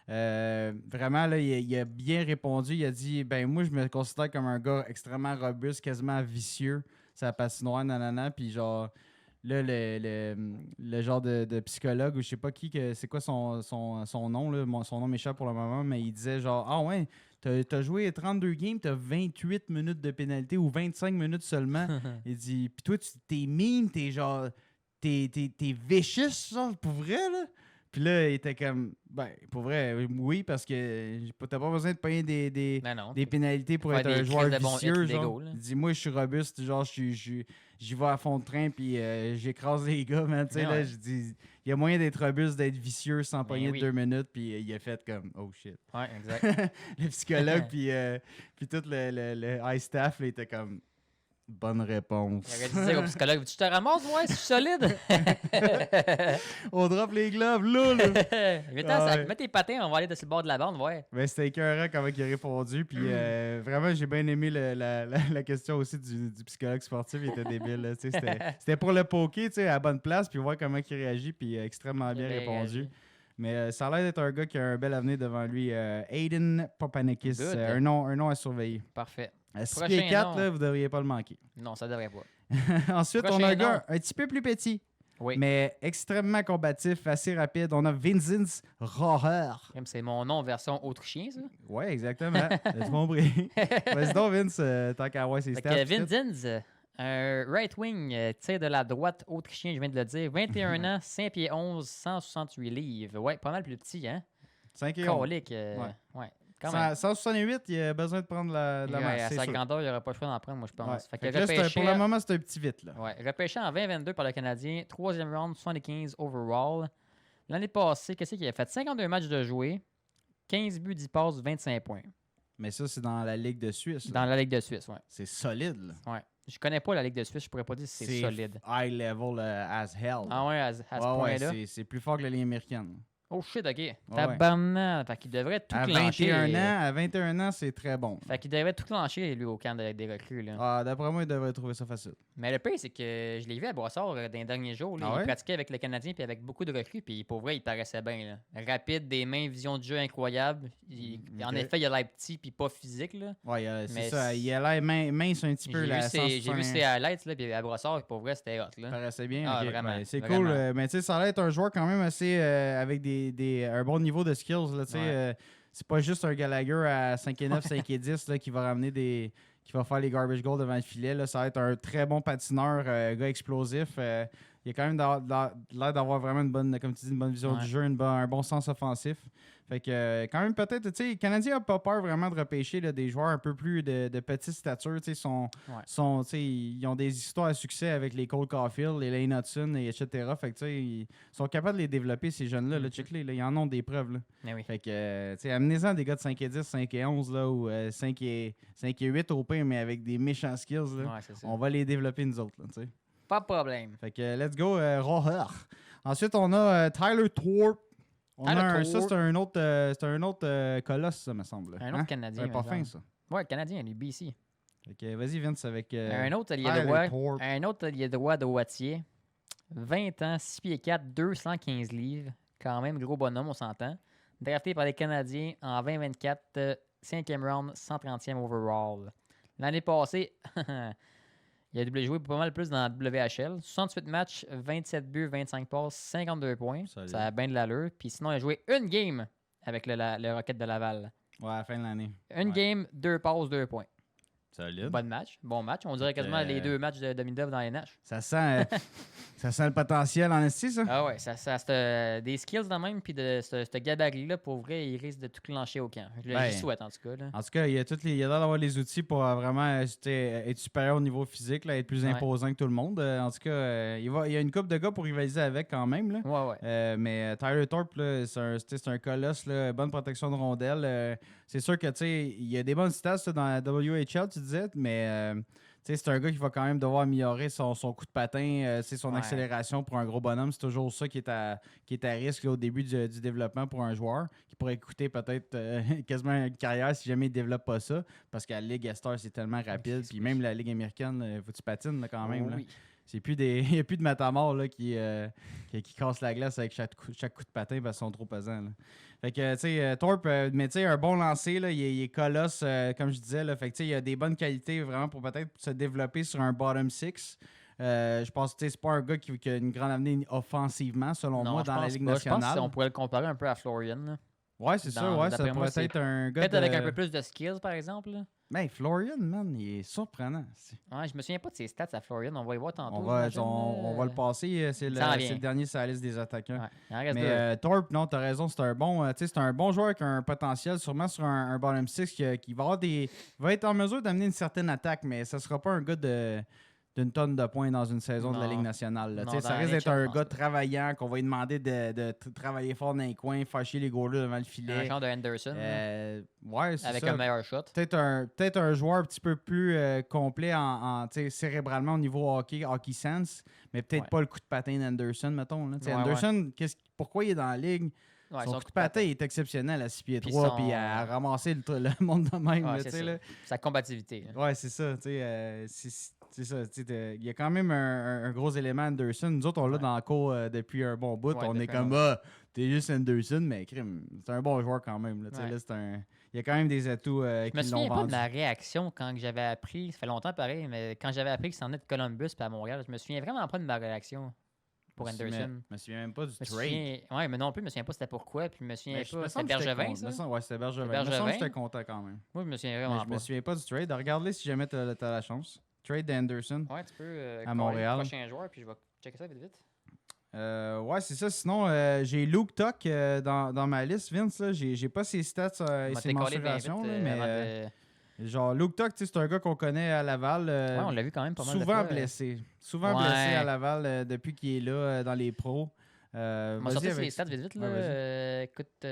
Speaker 2: Vraiment, là, il a bien répondu. Il a dit ben moi, je me considère comme un gars extrêmement robuste, quasiment vicieux. Ça patinoire, nanana. Puis genre, là, le genre de psychologue ou je sais pas qui, c'est quoi son nom. Là, son nom m'échappe pour le moment, mais il disait genre ah ouais. T'as joué 32 games, t'as 28 minutes de pénalité ou 25 minutes seulement. Il dit, puis toi, t'es mean, t'es genre, t'es vicious, genre, pour vrai, là. Puis là, il était comme, ben, pour vrai, oui, parce que t'as pas besoin de payer des
Speaker 1: Non.
Speaker 2: pénalités pour
Speaker 1: Faire
Speaker 2: être
Speaker 1: des
Speaker 2: un joueur
Speaker 1: crises de bons
Speaker 2: vicieux,
Speaker 1: hits
Speaker 2: genre.
Speaker 1: légaux, là.
Speaker 2: Il dit, moi, je suis robuste, genre, j'y vais à fond de train, puis j'écrase les gars, man, tu sais,
Speaker 1: Mais
Speaker 2: là,
Speaker 1: ouais.
Speaker 2: je dis, il y a moyen d'être robuste, d'être vicieux sans
Speaker 1: Mais
Speaker 2: payer
Speaker 1: oui.
Speaker 2: 2 minutes, puis il a fait comme, oh shit.
Speaker 1: Ouais, exact.
Speaker 2: Le psychologue, puis tout le high staff, là, était comme, bonne réponse.
Speaker 1: Il aurait dit au psychologue, tu te ramasses, ouais, je suis solide.
Speaker 2: On drop les gloves, là, là.
Speaker 1: Mets tes patins, on va aller sur le bord de la bande, ouais.
Speaker 2: Ben, c'était écœurant comment il a répondu. Puis vraiment, j'ai bien aimé la question aussi du psychologue sportif. Il était débile. Là, tu sais, c'était pour le poker, tu sais, à la bonne place, puis voir comment il réagit, puis extrêmement bien répondu. Mais ça a l'air d'être un gars qui a un bel avenir devant lui. Aiden Papanikis,
Speaker 1: Good.
Speaker 2: un nom à surveiller.
Speaker 1: Parfait.
Speaker 2: À 6
Speaker 1: Prochain
Speaker 2: pieds 4,
Speaker 1: nom.
Speaker 2: là, vous ne devriez pas le manquer.
Speaker 1: Non, ça devrait pas.
Speaker 2: Ensuite, on
Speaker 1: Prochain
Speaker 2: a un
Speaker 1: nom.
Speaker 2: gars un petit peu plus petit,
Speaker 1: Oui.
Speaker 2: mais extrêmement combatif, assez rapide. On a Vincent Rohrer.
Speaker 1: C'est mon nom version autrichien, ça.
Speaker 2: Ouais, exactement. T'as compris. Vas-y donc, Vince, tant qu'à avoir ses
Speaker 1: Fait
Speaker 2: stats.
Speaker 1: que Vinzenz, un right-wing, tir de la droite autrichien, je viens de le dire. 21 ans, 5 pieds 11, 168 livres. Ouais, pas mal plus petit, hein?
Speaker 2: 5 et 11.
Speaker 1: Colique. Ouais, quand même.
Speaker 2: 168, il a besoin de prendre de la
Speaker 1: Ouais,
Speaker 2: masse.
Speaker 1: à
Speaker 2: c'est
Speaker 1: sa
Speaker 2: sûr.
Speaker 1: grandeur, il n'y aura pas le choix d'en prendre, moi, je pense.
Speaker 2: Ouais.
Speaker 1: Fait
Speaker 2: Fait
Speaker 1: que
Speaker 2: que là,
Speaker 1: repêché,
Speaker 2: pour le moment, c'est un petit vite. Là.
Speaker 1: ouais, repêché en 2022 par le Canadien, 3e round, 75 overall. L'année passée, qu'est-ce qu'il a fait? 52 matchs de jouer, 15 buts, 10 passes, 25 points.
Speaker 2: Mais ça, c'est dans la Ligue de Suisse. là.
Speaker 1: Dans la Ligue de Suisse, ouais.
Speaker 2: C'est solide. Là.
Speaker 1: Ouais. Je connais pas la Ligue de Suisse, je pourrais pas dire si c'est solide.
Speaker 2: High level as hell.
Speaker 1: Ah ouais, à ce
Speaker 2: ouais,
Speaker 1: point-là.
Speaker 2: c'est plus fort que la Ligue américaine.
Speaker 1: Oh shit, ok.
Speaker 2: ouais.
Speaker 1: Tabarnak. Fait qu'il devrait tout
Speaker 2: À
Speaker 1: clencher.
Speaker 2: 21 ans, c'est très bon.
Speaker 1: Fait qu'il devrait tout clencher, lui, au camp des recrues. Là.
Speaker 2: Ah, d'après moi, il devrait trouver ça facile.
Speaker 1: Mais le pire, c'est que je l'ai vu à Brossard dans les derniers jours. Là,
Speaker 2: Ah ouais?
Speaker 1: Il pratiquait avec le Canadien puis avec beaucoup de recrues. Puis pour vrai, il paraissait bien. Là. Rapide, des mains, vision de jeu incroyable. En
Speaker 2: Ok.
Speaker 1: effet, il a l'air petit puis pas physique. Là.
Speaker 2: Ouais, c'est
Speaker 1: Mais
Speaker 2: ça. Il a l'air mince un petit peu.
Speaker 1: J'ai
Speaker 2: Là,
Speaker 1: vu ses highlights là, puis à Brossard, pour vrai, c'était hot. Là.
Speaker 2: paraissait bien.
Speaker 1: Ah,
Speaker 2: ok.
Speaker 1: vraiment,
Speaker 2: Ouais, c'est
Speaker 1: vraiment.
Speaker 2: cool. Mais tu sais, ça a l'air d'être un joueur quand même assez avec un bon niveau de skills. Là, tu sais,
Speaker 1: Ouais.
Speaker 2: c'est pas juste un Gallagher à 5 et 9, 5 et 10 là, qui va ramener qui va faire les garbage goals devant le filet. Là. Ça va être un très bon patineur, gars explosif. Il a quand même l'air d'avoir vraiment une bonne, comme tu dis, une bonne vision
Speaker 1: Ouais.
Speaker 2: du jeu, un bon sens offensif. Fait que quand même peut-être, tu sais, le Canadien n'a pas peur vraiment de repêcher là, des joueurs un peu plus de petite stature. Tu sais, tu sais, ils ont des histoires à succès avec les Cole Caulfield, les Lane Hudson, et etc. Fait que tu sais, ils sont capables de les développer, ces jeunes-là. Là, check-les, là, ils en ont des preuves. Là.
Speaker 1: Mais oui.
Speaker 2: Fait que, tu sais, amenez-en des gars de 5 et 10, 5 et 11, là, ou 5 et 8 au pire, mais avec des méchants skills. Là.
Speaker 1: Ouais, c'est ça.
Speaker 2: On va les développer nous autres. Là, tu sais.
Speaker 1: Pas de problème.
Speaker 2: Fait que, let's go, Roher. Ensuite, on a Tyler Thorpe. Ça, c'est un autre colosse, ça, me semble.
Speaker 1: Un autre Canadien,
Speaker 2: Un pas
Speaker 1: me
Speaker 2: fin,
Speaker 1: semble.
Speaker 2: ça.
Speaker 1: Ouais, Canadien, lui, BC.
Speaker 2: Fait que, vas-y, Vince, avec.
Speaker 1: Un autre allié
Speaker 2: Tyler
Speaker 1: droit.
Speaker 2: Thorpe.
Speaker 1: Un autre allié droit de Wattier. 20 ans, 6 pieds 4, 215 livres. Quand même, gros bonhomme, on s'entend. Drafté par les Canadiens en 2024, 5e round, 130e overall. L'année passée, il a joué pas mal plus dans la WHL. 68 matchs, 27 buts, 25 passes, 52 points.
Speaker 2: Solide.
Speaker 1: Ça a bien de l'allure. Puis sinon, il a joué une game avec le Rocket de Laval.
Speaker 2: Ouais, à la fin de l'année.
Speaker 1: Une
Speaker 2: Ouais.
Speaker 1: game, 2 passes, 2 points.
Speaker 2: Solide.
Speaker 1: Bon match. Bon match. On dirait quasiment les 2 matchs de Demidov dans les NH.
Speaker 2: Ça sent, ça sent le potentiel en esti, ça?
Speaker 1: Ah ouais, ça des skills dans même, puis de ce gabarit-là, pour vrai, il risque de tout clencher au camp.
Speaker 2: Ben,
Speaker 1: J'y souhaite, en tout cas. Là.
Speaker 2: En tout cas, il y a l'air d'avoir les outils pour vraiment être supérieur au niveau physique, là, être plus imposant que tout le monde. En tout cas, il y a une couple de gars pour rivaliser avec quand même. Là.
Speaker 1: Ouais.
Speaker 2: Mais Tyler Thorpe, là, c'est un colosse, là, bonne protection de rondelle. C'est sûr que il y a des bonnes stats là, dans la WHL, tu disais, mais c'est un gars qui va quand même devoir améliorer son coup de patin, son accélération pour un gros bonhomme. C'est toujours ça qui est à risque là, au début du développement pour un joueur qui pourrait coûter peut-être quasiment une carrière si jamais il ne développe pas ça. Parce que la Ligue Esther, c'est tellement rapide. Puis même la Ligue américaine, il faut que tu patines là, quand même. Là.
Speaker 1: Oui.
Speaker 2: Il n'y a plus de matamor là, qui casse la glace avec chaque coup de patin parce qu'ils sont trop pesants. Là. Fait que, tu sais, Thorpe, mais tu sais, un bon lancer, là, il est colosse, comme je disais. Là, fait que, tu sais, il a des bonnes qualités vraiment pour peut-être se développer sur un bottom six. Je pense que c'est pas un gars qui a une grande avenir offensivement, selon moi, dans la Ligue nationale.
Speaker 1: Je pense qu'on pourrait le comparer un peu à Florian. Là.
Speaker 2: Ouais, c'est ça. Ouais, ça pourrait être un gars.
Speaker 1: Peut-être avec un peu plus de skills, par exemple. Là.
Speaker 2: Mais Florian, man, il est surprenant.
Speaker 1: Ouais, je me souviens pas de ses stats à Florian. On va y voir tantôt.
Speaker 2: On va le passer. C'est le dernier sur la liste des attaquants.
Speaker 1: Ouais,
Speaker 2: mais Thorpe, non, t'as raison. C'est un bon joueur avec un potentiel, sûrement sur un bottom six qui va être en mesure d'amener une certaine attaque, mais ça sera pas un gars d'une tonne de points dans une saison de la Ligue nationale. Là. Ça risque d'être un gars travaillant qu'on va lui demander de travailler fort dans les coins, faire chier les goalers devant le filet.
Speaker 1: Un genre de Henderson.
Speaker 2: Ouais, c'est
Speaker 1: avec
Speaker 2: ça.
Speaker 1: un meilleur shot.
Speaker 2: Peut-être un joueur un petit peu plus complet cérébralement au niveau hockey sense, mais peut-être pas le coup de patin d'Henderson, mettons. Là. Henderson, pourquoi il est dans la Ligue? Son coup de patin est exceptionnel à 6 pieds 3 puis à ramasser le monde de même.
Speaker 1: Ouais,
Speaker 2: là,
Speaker 1: sa combativité.
Speaker 2: Ouais, c'est ça. C'est ça. Il y a quand même un gros élément Anderson. Nous autres, on l'a dans le cours depuis un bon bout. On est comme, t'es juste Anderson, mais crime, c'est un bon joueur quand même. Là, il y a quand même des atouts qui l'ont vendu.
Speaker 1: Je me souviens pas de ma réaction quand j'avais appris, ça fait longtemps pareil, mais quand j'avais appris qu'il s'en est de Columbus et à Montréal, je me souviens vraiment pas de ma réaction pour Anderson.
Speaker 2: Je me souviens même pas du trade.
Speaker 1: Ouais, mais non plus, je me souviens pas c'était pourquoi. Puis je me souviens pas. C'était Bergevin, ça?
Speaker 2: Ouais, c'était Bergevin. Je me sens que j'étais content quand même.
Speaker 1: Moi, je me souviens vraiment pas.
Speaker 2: Je me souviens pas du trade. Regarde-les si jamais t'as la chance. Trade d'Anderson.
Speaker 1: Ouais, tu peux
Speaker 2: à Montréal.
Speaker 1: Le prochain joueur, puis je vais checker ça vite.
Speaker 2: Ouais, c'est ça. Sinon, j'ai Luke Tuck dans ma liste, Vince. Là. J'ai pas ses stats et ses mensurations. Mais genre, Luke Tuck, c'est un gars qu'on connaît à Laval.
Speaker 1: Ouais, on l'a vu quand même pas mal de
Speaker 2: souvent
Speaker 1: fois.
Speaker 2: Blessé. Souvent blessé à Laval depuis qu'il est là dans les pros.
Speaker 1: On va sortir ses stats vite. Là.
Speaker 2: Ouais,
Speaker 1: écoute,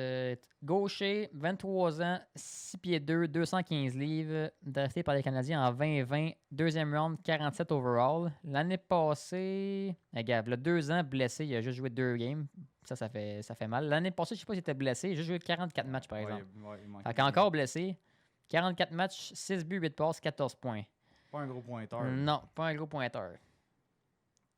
Speaker 1: gaucher, 23 ans, 6 pieds 2, 215 livres, drafté par les Canadiens en 2020, deuxième round, 47 overall. L'année passée, regarde, là, 2 ans blessé, il a juste joué 2 games. Ça fait mal. L'année passée, je sais pas s'il était blessé, il a juste joué 44 matchs par exemple. Fait qu'encore blessé, 44 matchs, 6 buts, 8 passes, 14 points.
Speaker 2: Pas un gros pointeur.
Speaker 1: Non, pas un gros pointeur.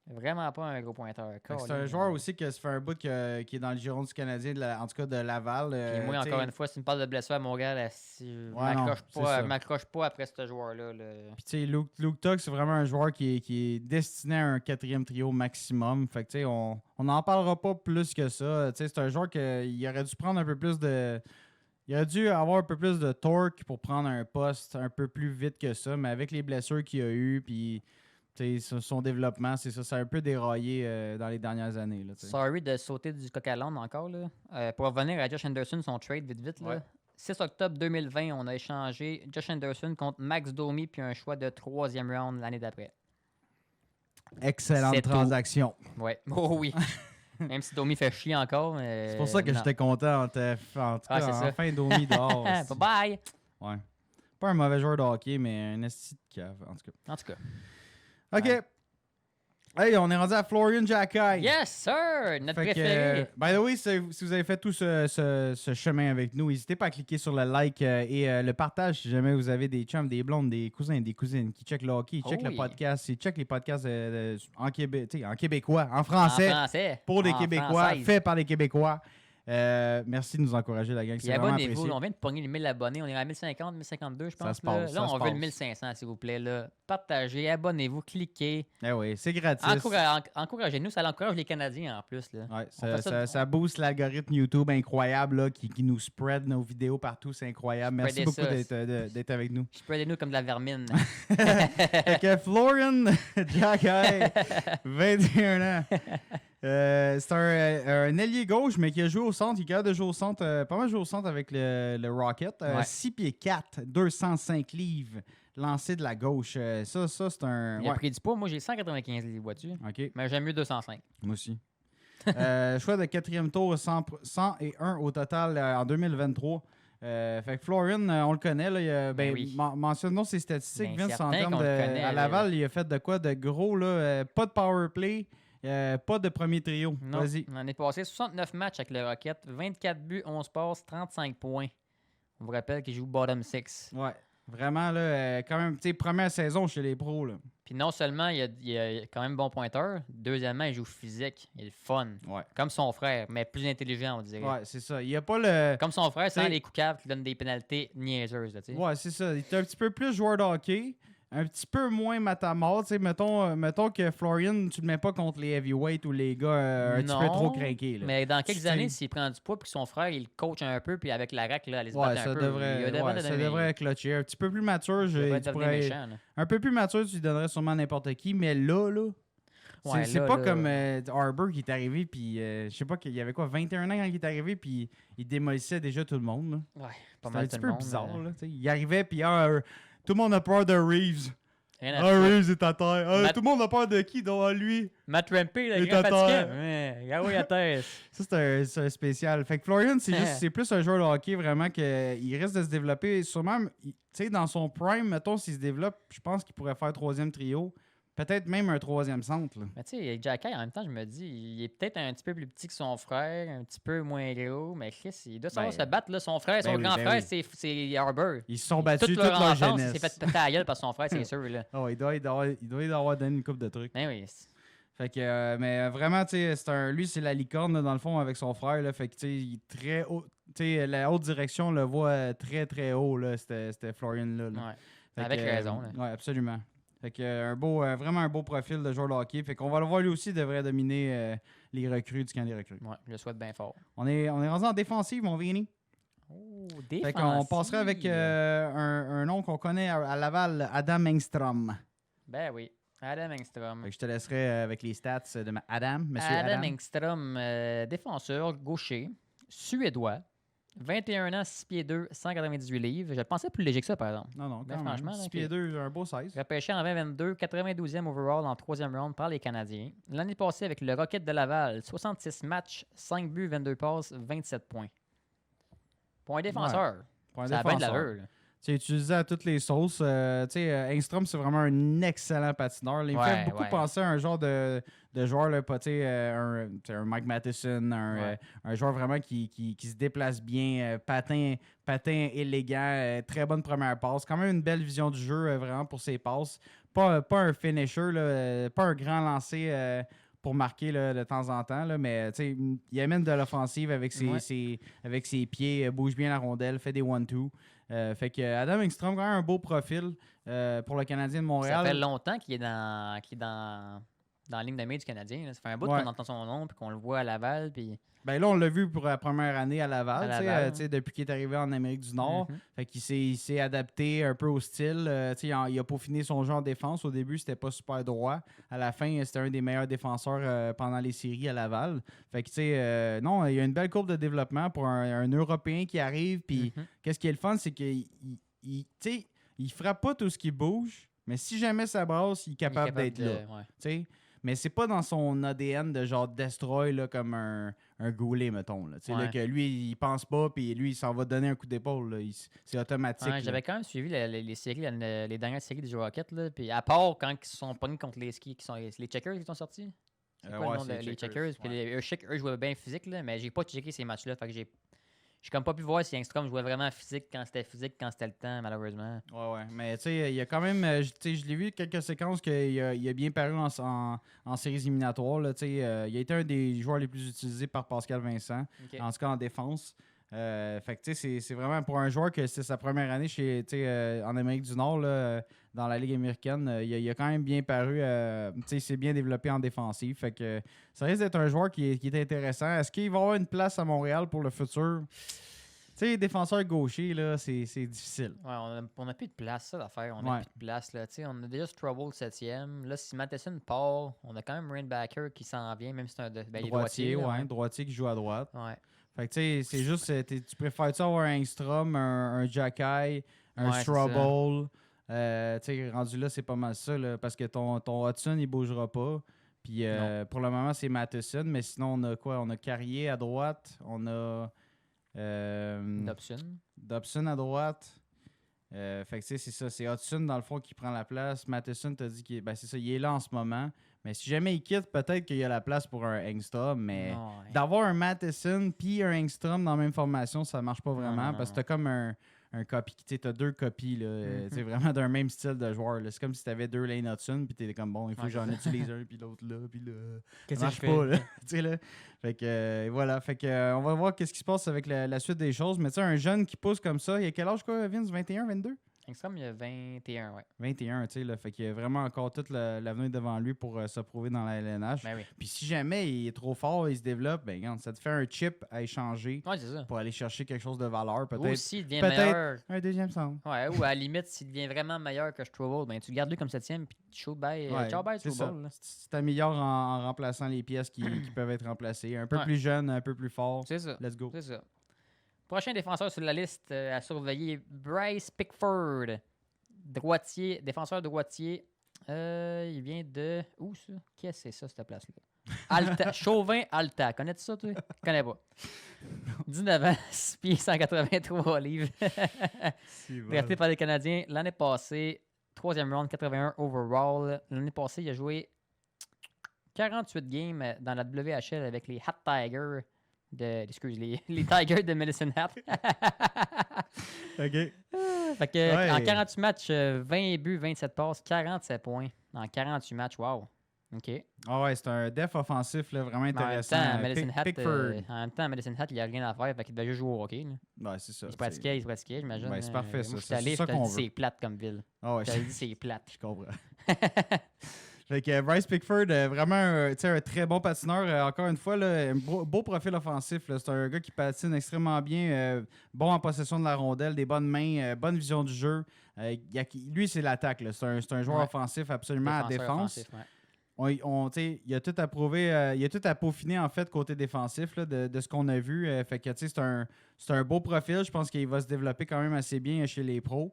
Speaker 1: Vraiment pas un gros pointeur.
Speaker 2: C'est un joueur aussi qui se fait un bout qui est dans le giron du Canadien, en tout cas de Laval.
Speaker 1: Et moi, encore une fois, si tu me parles de blessure à Montréal, je m'accroche pas après ce joueur-là.
Speaker 2: Puis tu sais, Luke Tuck, c'est vraiment un joueur qui est destiné à un 4e trio maximum. Fait que tu sais, on n'en parlera pas plus que ça. Tu sais, c'est un joueur qui aurait dû prendre un peu plus de... Il aurait dû avoir un peu plus de torque pour prendre un poste un peu plus vite que ça, mais avec les blessures qu'il a eues, puis... son développement, c'est ça. Ça a un peu déraillé dans les dernières années. Là,
Speaker 1: sorry de sauter du coq à l'âne encore. Là. Pour revenir à Josh Anderson, son trade vite. Là. 6 octobre 2020, on a échangé Josh Anderson contre Max Domi puis un choix de 3e round l'année d'après.
Speaker 2: Excellente transaction.
Speaker 1: Ouais. Oh oui. Même si Domi fait chier encore.
Speaker 2: C'est pour ça que j'étais content en tout cas, enfin Domi dehors.
Speaker 1: Bye-bye.
Speaker 2: Ouais. Pas un mauvais joueur de hockey, mais un esti de cave,
Speaker 1: en tout cas.
Speaker 2: OK. Hey, on est rendu à Florian Jacquet.
Speaker 1: Yes, sir! Notre préféré.
Speaker 2: By the way, si vous avez fait tout ce chemin avec nous, n'hésitez pas à cliquer sur le like et le partage si jamais vous avez des chums, des blondes, des cousins, des cousines qui checkent le hockey, qui checkent le podcast, ils checkent les podcasts en québécois, en français.
Speaker 1: En français.
Speaker 2: Pour les Québécois, fait par les Québécois. Merci de nous encourager, la gang.
Speaker 1: Puis
Speaker 2: C'est vraiment
Speaker 1: abonnez-vous.
Speaker 2: apprécié.
Speaker 1: On vient de pogner les 1000 abonnés. On est à 1050, 1052, je
Speaker 2: Ça
Speaker 1: pense.
Speaker 2: se passe,
Speaker 1: Là,
Speaker 2: ça se
Speaker 1: on veut le
Speaker 2: passe.
Speaker 1: 1500, s'il vous plaît. Là. Partagez, abonnez-vous, cliquez.
Speaker 2: Eh oui, c'est gratis.
Speaker 1: Encouragez-nous. Ça encourage les Canadiens en plus. Là.
Speaker 2: Ouais,
Speaker 1: On fait
Speaker 2: ça booste l'algorithme YouTube incroyable là, qui nous spread nos vidéos partout. C'est incroyable. Merci beaucoup d'être avec nous.
Speaker 1: Spreadez-nous comme de la vermine.
Speaker 2: Fait que Florian Jacky, 21 ans. C'est un ailier gauche, mais qui a joué au centre. Il est capable de jouer au centre, pas mal joué au centre avec le Rocket.
Speaker 1: Ouais.
Speaker 2: 6 pieds 4, 205 livres, lancé de la gauche. Ça c'est un...
Speaker 1: Il a pris du poids. Moi, j'ai 195 livres, vois-tu?
Speaker 2: OK,
Speaker 1: Mais j'aime mieux 205.
Speaker 2: moi aussi. Choix de 4e tour, 101 au total en 2023. Fait que Florian, on le connaît. Là,
Speaker 1: oui.
Speaker 2: Mentionnons ses statistiques.
Speaker 1: Ben,
Speaker 2: Vince, en
Speaker 1: certain
Speaker 2: termes
Speaker 1: qu'on le connaît,
Speaker 2: à Laval, il a fait de quoi de gros? Là, pas de power play, pas de premier trio.
Speaker 1: Non,
Speaker 2: Vas-y.
Speaker 1: on est passé 69 matchs avec le Rocket, 24 buts, 11 passes, 35 points. On vous rappelle qu'il joue bottom 6.
Speaker 2: Ouais. Vraiment, là, quand même, tu sais, première saison chez les pros. Là.
Speaker 1: Puis non seulement il a quand même bon pointeur, deuxièmement, il joue physique, il est fun.
Speaker 2: Ouais.
Speaker 1: Comme son frère, mais plus intelligent, on dirait.
Speaker 2: Ouais, c'est ça. Il n'y a pas le.
Speaker 1: Comme son frère, sans
Speaker 2: T'sais-
Speaker 1: les coups caves qui donnent des pénalités niaiseuses. Là, tu sais.
Speaker 2: Ouais, c'est ça. Il est un petit peu plus joueur de hockey, un petit peu moins matamor. Tu sais, mettons que Florian, tu le mets pas contre les heavyweights ou les gars un petit peu
Speaker 1: Non,
Speaker 2: trop craqués. Là.
Speaker 1: Mais dans quelques
Speaker 2: T'sais-
Speaker 1: années, s'il prend du poids puis que son frère, il le coach un peu, puis avec la rack, là, aller se
Speaker 2: Ouais,
Speaker 1: battre
Speaker 2: ça
Speaker 1: un peu.
Speaker 2: devrait, ça devrait clutcher. Un petit peu plus mature,
Speaker 1: il devrait
Speaker 2: tu
Speaker 1: devenir
Speaker 2: pourrais-
Speaker 1: méchant. Là.
Speaker 2: un peu plus mature, tu lui donnerais sûrement n'importe qui, mais là,
Speaker 1: Ouais,
Speaker 2: c'est
Speaker 1: là,
Speaker 2: pas
Speaker 1: là,
Speaker 2: comme Harbour qui est arrivé, puis je sais pas, qu'il y avait quoi, 21 ans quand il est arrivé, puis il démolissait déjà tout le monde. Là.
Speaker 1: Ouais, pas
Speaker 2: C'était
Speaker 1: mal
Speaker 2: un petit
Speaker 1: tout
Speaker 2: peu
Speaker 1: le monde.
Speaker 2: bizarre. Là, tu sais. Il arrivait, puis tout le monde a peur de Reeves.
Speaker 1: Rien à
Speaker 2: Ah,
Speaker 1: foutre.
Speaker 2: Reeves est à terre.
Speaker 1: Matt-
Speaker 2: Tout le monde a peur de qui? Donc, lui.
Speaker 1: Matt Rampey, le
Speaker 2: Il est
Speaker 1: grand
Speaker 2: à
Speaker 1: fatigant.
Speaker 2: terre.
Speaker 1: Ouais, ah oui, à terre.
Speaker 2: Ça, c'est un spécial. Fait que Florian, c'est plus un joueur de hockey vraiment qu'il risque de se développer. Sûrement, tu sais, dans son prime, mettons, s'il se développe, je pense qu'il pourrait faire 3e trio. Peut-être même un 3e centre. Là.
Speaker 1: Mais tu sais, Jacky, en même temps, je me dis, il est peut-être un petit peu plus petit que son frère, un petit peu moins gros, mais Chris, il doit savoir
Speaker 2: Ben,
Speaker 1: se battre. Là. Son frère, son
Speaker 2: ben oui,
Speaker 1: grand
Speaker 2: ben
Speaker 1: frère,
Speaker 2: oui.
Speaker 1: c'est Harbour.
Speaker 2: Ils se sont battus toute
Speaker 1: leur
Speaker 2: leur
Speaker 1: enfance, il
Speaker 2: jeunesse.
Speaker 1: s'est fait péter la gueule par son frère, c'est sûr. Là.
Speaker 2: Oh, il doit y avoir donné une coupe de trucs.
Speaker 1: Ben oui.
Speaker 2: Fait que, mais vraiment, tu sais, lui, c'est la licorne, là, dans le fond, avec son frère. Là, fait que, tu sais, il est très haut. Tu sais, la haute direction, on le voit très, très haut, là, c'était Florian-là. Là.
Speaker 1: Ouais.
Speaker 2: Fait
Speaker 1: Avec
Speaker 2: que,
Speaker 1: raison, là.
Speaker 2: Ouais, absolument. Fait que, vraiment un beau profil de joueur de hockey. Fait qu'on va le voir, lui aussi, devrait dominer les recrues du camp des recrues.
Speaker 1: Ouais, je le souhaite bien fort.
Speaker 2: On est rendu en défensive, mon Vini.
Speaker 1: Oh,
Speaker 2: Fait qu'on passerait avec un nom qu'on connaît à Laval, Adam Engstrom.
Speaker 1: Ben oui, Adam Engstrom.
Speaker 2: Fait que je te laisserai avec les stats de Adam, monsieur
Speaker 1: Adam
Speaker 2: Adam.
Speaker 1: Engstrom, défenseur gaucher, suédois, 21 ans, 6 pieds 2, 198 livres. Je le pensais plus léger que ça, par exemple.
Speaker 2: Non,
Speaker 1: Ben,
Speaker 2: quand
Speaker 1: franchement,
Speaker 2: même. 6
Speaker 1: là,
Speaker 2: pieds 2, un beau 16.
Speaker 1: Repêché en 2022, 92e overall en 3e round par les Canadiens. L'année passée avec le Rocket de Laval, 66 matchs, 5 buts, 22 passes, 27 points. Pour un défenseur,
Speaker 2: Pour un
Speaker 1: ça a bien de
Speaker 2: défenseur.
Speaker 1: l'allure. là.
Speaker 2: C'est utilisé à toutes les sauces. Engstrom, c'est vraiment un excellent patineur. Là. Il me
Speaker 1: Ouais,
Speaker 2: fait beaucoup
Speaker 1: ouais.
Speaker 2: penser à un genre de joueur, là, pas, un Mike Matheson, un joueur vraiment qui se déplace bien, patin élégant, très bonne première passe. Quand même une belle vision du jeu vraiment pour ses passes. Pas un finisher, là, pas un grand lancer pour marquer là, de temps en temps, là, mais il amène de l'offensive avec ses pieds, bouge bien la rondelle, fait des 1-2. Fait que Adam Engstrom, quand même un beau profil pour le Canadien de Montréal.
Speaker 1: Ça fait longtemps qu'il est dans la ligne de mire du Canadien. Là. Ça fait un bout
Speaker 2: Ouais.
Speaker 1: qu'on entend son nom puis qu'on le voit à Laval. Puis...
Speaker 2: Ben là, on l'a vu pour la première année à Laval,
Speaker 1: À Laval.
Speaker 2: depuis qu'il est arrivé en Amérique du Nord.
Speaker 1: Mhm.
Speaker 2: Fait qu'il il s'est adapté un peu au style. Il a peaufiné son jeu en défense. Au début, c'était pas super droit. À la fin, c'était un des meilleurs défenseurs pendant les séries à Laval. Fait que, non, il y a une belle courbe de développement pour un Européen qui arrive. Puis,
Speaker 1: Mhm.
Speaker 2: qu'est-ce qui est le fun, c'est qu'il il frappe pas tout ce qui bouge, mais si jamais ça brasse, il est capable d'être là.
Speaker 1: Ouais.
Speaker 2: T'sais. Mais c'est pas dans son ADN de genre destroy là, comme un Goulet, mettons. Là,
Speaker 1: Ouais.
Speaker 2: là, que lui, il pense pas, puis lui, il s'en va donner un coup d'épaule. Là. C'est automatique.
Speaker 1: Ouais,
Speaker 2: là.
Speaker 1: j'avais quand même suivi les séries, les dernières séries des Rocket. Là, puis à part quand ils se sont pognés contre les skis, qui sont les Checkers qui sont sortis. C'est quoi
Speaker 2: ouais,
Speaker 1: le nom
Speaker 2: c'est
Speaker 1: les Checkers? Puis
Speaker 2: ouais.
Speaker 1: eux, je sais qu'eux jouaient bien physique, là, mais j'ai pas checké ces matchs-là. Fait que J'ai comme pas pu voir si Engstrom jouait vraiment physique quand c'était le temps, malheureusement.
Speaker 2: Ouais. Mais tu sais, il y a quand même. Tu sais, je l'ai vu quelques séquences qu'il a bien paru en séries éliminatoires. Là, tu sais, il a été un des joueurs les plus utilisés par Pascal Vincent,
Speaker 1: Ok.
Speaker 2: en tout cas en défense. Fait que tu sais, c'est vraiment pour un joueur que c'est sa première année en Amérique du Nord, là, dans la Ligue américaine. Il a quand même bien paru. Tu sais, il s'est bien développé en défensive. Fait que ça risque d'être un joueur qui est intéressant. Est-ce qu'il va avoir une place à Montréal pour le futur? Tu sais, défenseur gaucher, là, c'est difficile.
Speaker 1: Ouais, on a plus de place, ça, l'affaire. On a
Speaker 2: Ouais.
Speaker 1: plus de place, là. Tu sais, on a déjà Trouble 7e. Là, si Matheson part, on a quand même Rainbacker qui s'en vient, même si c'est il est droitier. Là,
Speaker 2: Droitier qui joue à droite.
Speaker 1: Ouais.
Speaker 2: Fait que tu sais, c'est juste, tu préfères-tu avoir un Engstrom, un Jacky, un
Speaker 1: Ouais, c'est
Speaker 2: Strouble? Tu sais, rendu là, c'est pas mal ça, là, parce que ton Hudson, il bougera pas. Puis pour le moment, c'est Matheson, mais sinon, on a quoi? On a Carrier à droite, on a Dobson à droite. Fait que tu sais, c'est ça. C'est Hudson, dans le fond, qui prend la place. Matheson, t'as dit qu'il c'est ça, il est là en ce moment. Mais si jamais il quitte, peut-être qu'il y a la place pour un Engstrom. Mais
Speaker 1: Ouais.
Speaker 2: d'avoir un Matheson puis un Engstrom dans la même formation, ça marche pas vraiment.
Speaker 1: non,
Speaker 2: Parce que t'as comme un copie. Tu sais, t'as deux copies, là. Tu sais, vraiment d'un même style de joueur. là. C'est comme si t'avais deux Lane Hudson, puis t'es comme, bon, il faut que j'en utilise un, puis l'autre là, puis là.
Speaker 1: Qu'est-ce
Speaker 2: Ça marche
Speaker 1: que je fais?
Speaker 2: pas, là. Tu sais, là. Fait que, voilà. Fait que, on va voir qu'est-ce qui se passe avec la suite des choses. Mais tu sais, un jeune qui pousse comme ça, il a quel âge, quoi, Vince? 21, 22?
Speaker 1: Engstrom, il y a 21, ouais.
Speaker 2: 21, tu sais, là. Fait qu'il y a vraiment encore toute l'avenir devant lui pour se prouver dans la LNH.
Speaker 1: Ben oui.
Speaker 2: Puis si jamais il est trop fort, il se développe, ben regarde, ça te fait un chip à échanger
Speaker 1: Ouais, c'est ça.
Speaker 2: pour aller chercher quelque chose de valeur,
Speaker 1: Ou
Speaker 2: peut-être.
Speaker 1: s'il devient
Speaker 2: peut-être
Speaker 1: meilleur.
Speaker 2: un deuxième centre.
Speaker 1: Ouais, ou à la limite, s'il devient vraiment meilleur que Struble, ben tu le gardes lui comme 7e, puis tu shoot by.
Speaker 2: Ouais,
Speaker 1: Ciao, bye,
Speaker 2: c'est ça.
Speaker 1: Struble. là.
Speaker 2: Tu t'améliores en remplaçant les pièces qui peuvent être remplacées. Un peu
Speaker 1: Ouais.
Speaker 2: plus jeune, un peu plus fort.
Speaker 1: C'est ça.
Speaker 2: Let's go.
Speaker 1: C'est ça. Prochain défenseur sur la liste à surveiller, Bryce Pickford. Droitier, défenseur droitier. Il vient de. Où ça? Qu'est-ce que c'est ça, cette place-là? Alta. Chauvin-Alta. Connais-tu ça, toi? Je connais pas. 19 ans, 6 pieds, 183 livres. Drafté par les Canadiens l'année passée. 3e round, 81 overall. L'année passée, il a joué 48 games dans la WHL avec les Hat Tigers. Les Tigers de Medicine Hat.
Speaker 2: OK.
Speaker 1: Fait que,
Speaker 2: Ouais.
Speaker 1: en 48 matchs, 20 buts, 27 passes, 47 points. En 48 matchs, wow. OK.
Speaker 2: Ah ouais, c'est un def offensif là, vraiment
Speaker 1: Mais en même
Speaker 2: intéressant.
Speaker 1: temps, Medicine Hat,
Speaker 2: Pickford.
Speaker 1: Medicine Hat, il n'y a rien à faire. Fait qu'il devait juste jouer au hockey. Là.
Speaker 2: Ouais, c'est ça.
Speaker 1: Il se pratiquait, j'imagine.
Speaker 2: Ben, c'est parfait, ça.
Speaker 1: Moi, je suis
Speaker 2: C'est
Speaker 1: allé,
Speaker 2: ça
Speaker 1: je te
Speaker 2: qu'on
Speaker 1: dis,
Speaker 2: veut.
Speaker 1: c'est plate comme ville.
Speaker 2: Ah ouais,
Speaker 1: Je te dis, c'est plate.
Speaker 2: je comprends. Fait que Bryce Pickford, vraiment un très bon patineur. Encore une fois, là, un beau profil offensif. là. C'est un gars qui patine extrêmement bien, bon en possession de la rondelle, des bonnes mains, bonne vision du jeu. Lui, c'est l'attaque. là. C'est un joueur
Speaker 1: Ouais.
Speaker 2: offensif absolument à
Speaker 1: Défenseur
Speaker 2: défense.
Speaker 1: offensif, ouais.
Speaker 2: Il a tout à prouver, il a tout à peaufiner en fait côté défensif là, de ce qu'on a vu. Fait que c'est un beau profil. Je pense qu'il va se développer quand même assez bien chez les pros.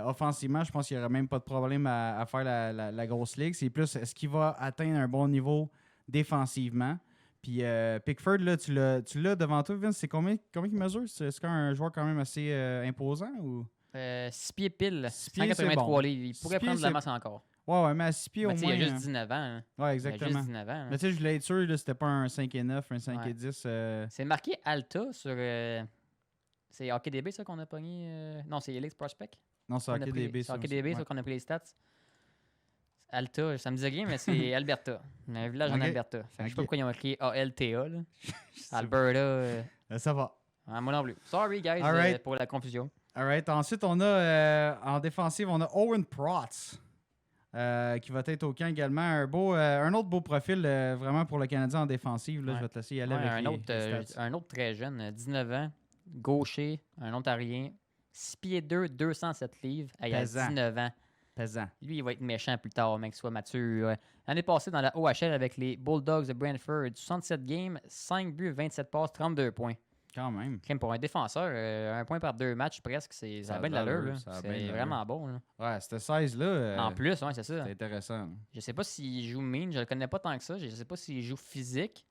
Speaker 2: Offensivement, je pense qu'il n'y aura même pas de problème à faire la grosse ligue. C'est plus est-ce qu'il va atteindre un bon niveau défensivement. Puis Pickford, là, tu l'as devant toi, Vince. C'est combien il mesure? C'est un joueur quand même assez imposant ou?
Speaker 1: 6 pieds pile,
Speaker 2: 6 pieds,
Speaker 1: 183
Speaker 2: c'est bon.
Speaker 1: livres. Il
Speaker 2: 6
Speaker 1: pourrait
Speaker 2: pieds,
Speaker 1: prendre de la
Speaker 2: c'est-
Speaker 1: masse encore.
Speaker 2: Ouais, mais à 6 pieds
Speaker 1: Mais
Speaker 2: au
Speaker 1: tu sais,
Speaker 2: moins.
Speaker 1: il a juste 19 ans. Hein.
Speaker 2: Ouais,
Speaker 1: Il a
Speaker 2: exactement.
Speaker 1: juste 19 ans. hein.
Speaker 2: Mais tu sais, je voulais être sûr, là, c'était pas un 5 et 9, un 5
Speaker 1: Ouais.
Speaker 2: et 10.
Speaker 1: C'est marqué Alta sur. C'est HockeyDB, ça qu'on a pogné. Non, c'est Elite Prospect.
Speaker 2: Non, c'est
Speaker 1: On a pris-
Speaker 2: HockeyDB.
Speaker 1: C'est HockeyDB, ça qu'on a pris les stats. Alta, ça me dit rien, mais c'est Alberta. Un village en
Speaker 2: Ok.
Speaker 1: Alberta. Fait que je sais pas
Speaker 2: Ok.
Speaker 1: pourquoi ils ont écrit ALTA. Là. Alberta.
Speaker 2: Ça va.
Speaker 1: Moi non plus. Sorry, guys,
Speaker 2: Alright.
Speaker 1: pour la confusion.
Speaker 2: Alright. Ensuite, on a en défensive, on a Owen Protz. Qui va être au camp également. Un autre beau profil vraiment pour le Canadien en défensive. Là,
Speaker 1: Ouais.
Speaker 2: Je vais te laisser y aller
Speaker 1: Ouais,
Speaker 2: avec les stats.
Speaker 1: un autre très jeune, 19 ans, gaucher, un ontarien, 6 pieds 2, 207 livres, il a
Speaker 2: Pesant.
Speaker 1: 19 ans.
Speaker 2: Pesant.
Speaker 1: Lui, il va être méchant plus tard, mec, soit mature. L'année passée, dans la OHL avec les Bulldogs de Brantford, 67 games, 5 buts, 27 passes, 32 points.
Speaker 2: Quand même.
Speaker 1: Crème pour un défenseur, un point par 2 matchs presque, ça
Speaker 2: Ça
Speaker 1: a
Speaker 2: a
Speaker 1: bien de
Speaker 2: de
Speaker 1: l'allure.
Speaker 2: l'allure,
Speaker 1: là.
Speaker 2: ça a bien
Speaker 1: C'est
Speaker 2: de l'allure.
Speaker 1: vraiment bon. Là.
Speaker 2: Ouais, cette 16-là,
Speaker 1: En plus, ouais, c'est ça.
Speaker 2: c'est intéressant.
Speaker 1: Je sais pas s'il joue mean, je le connais pas tant que ça. Je sais pas s'il joue physique.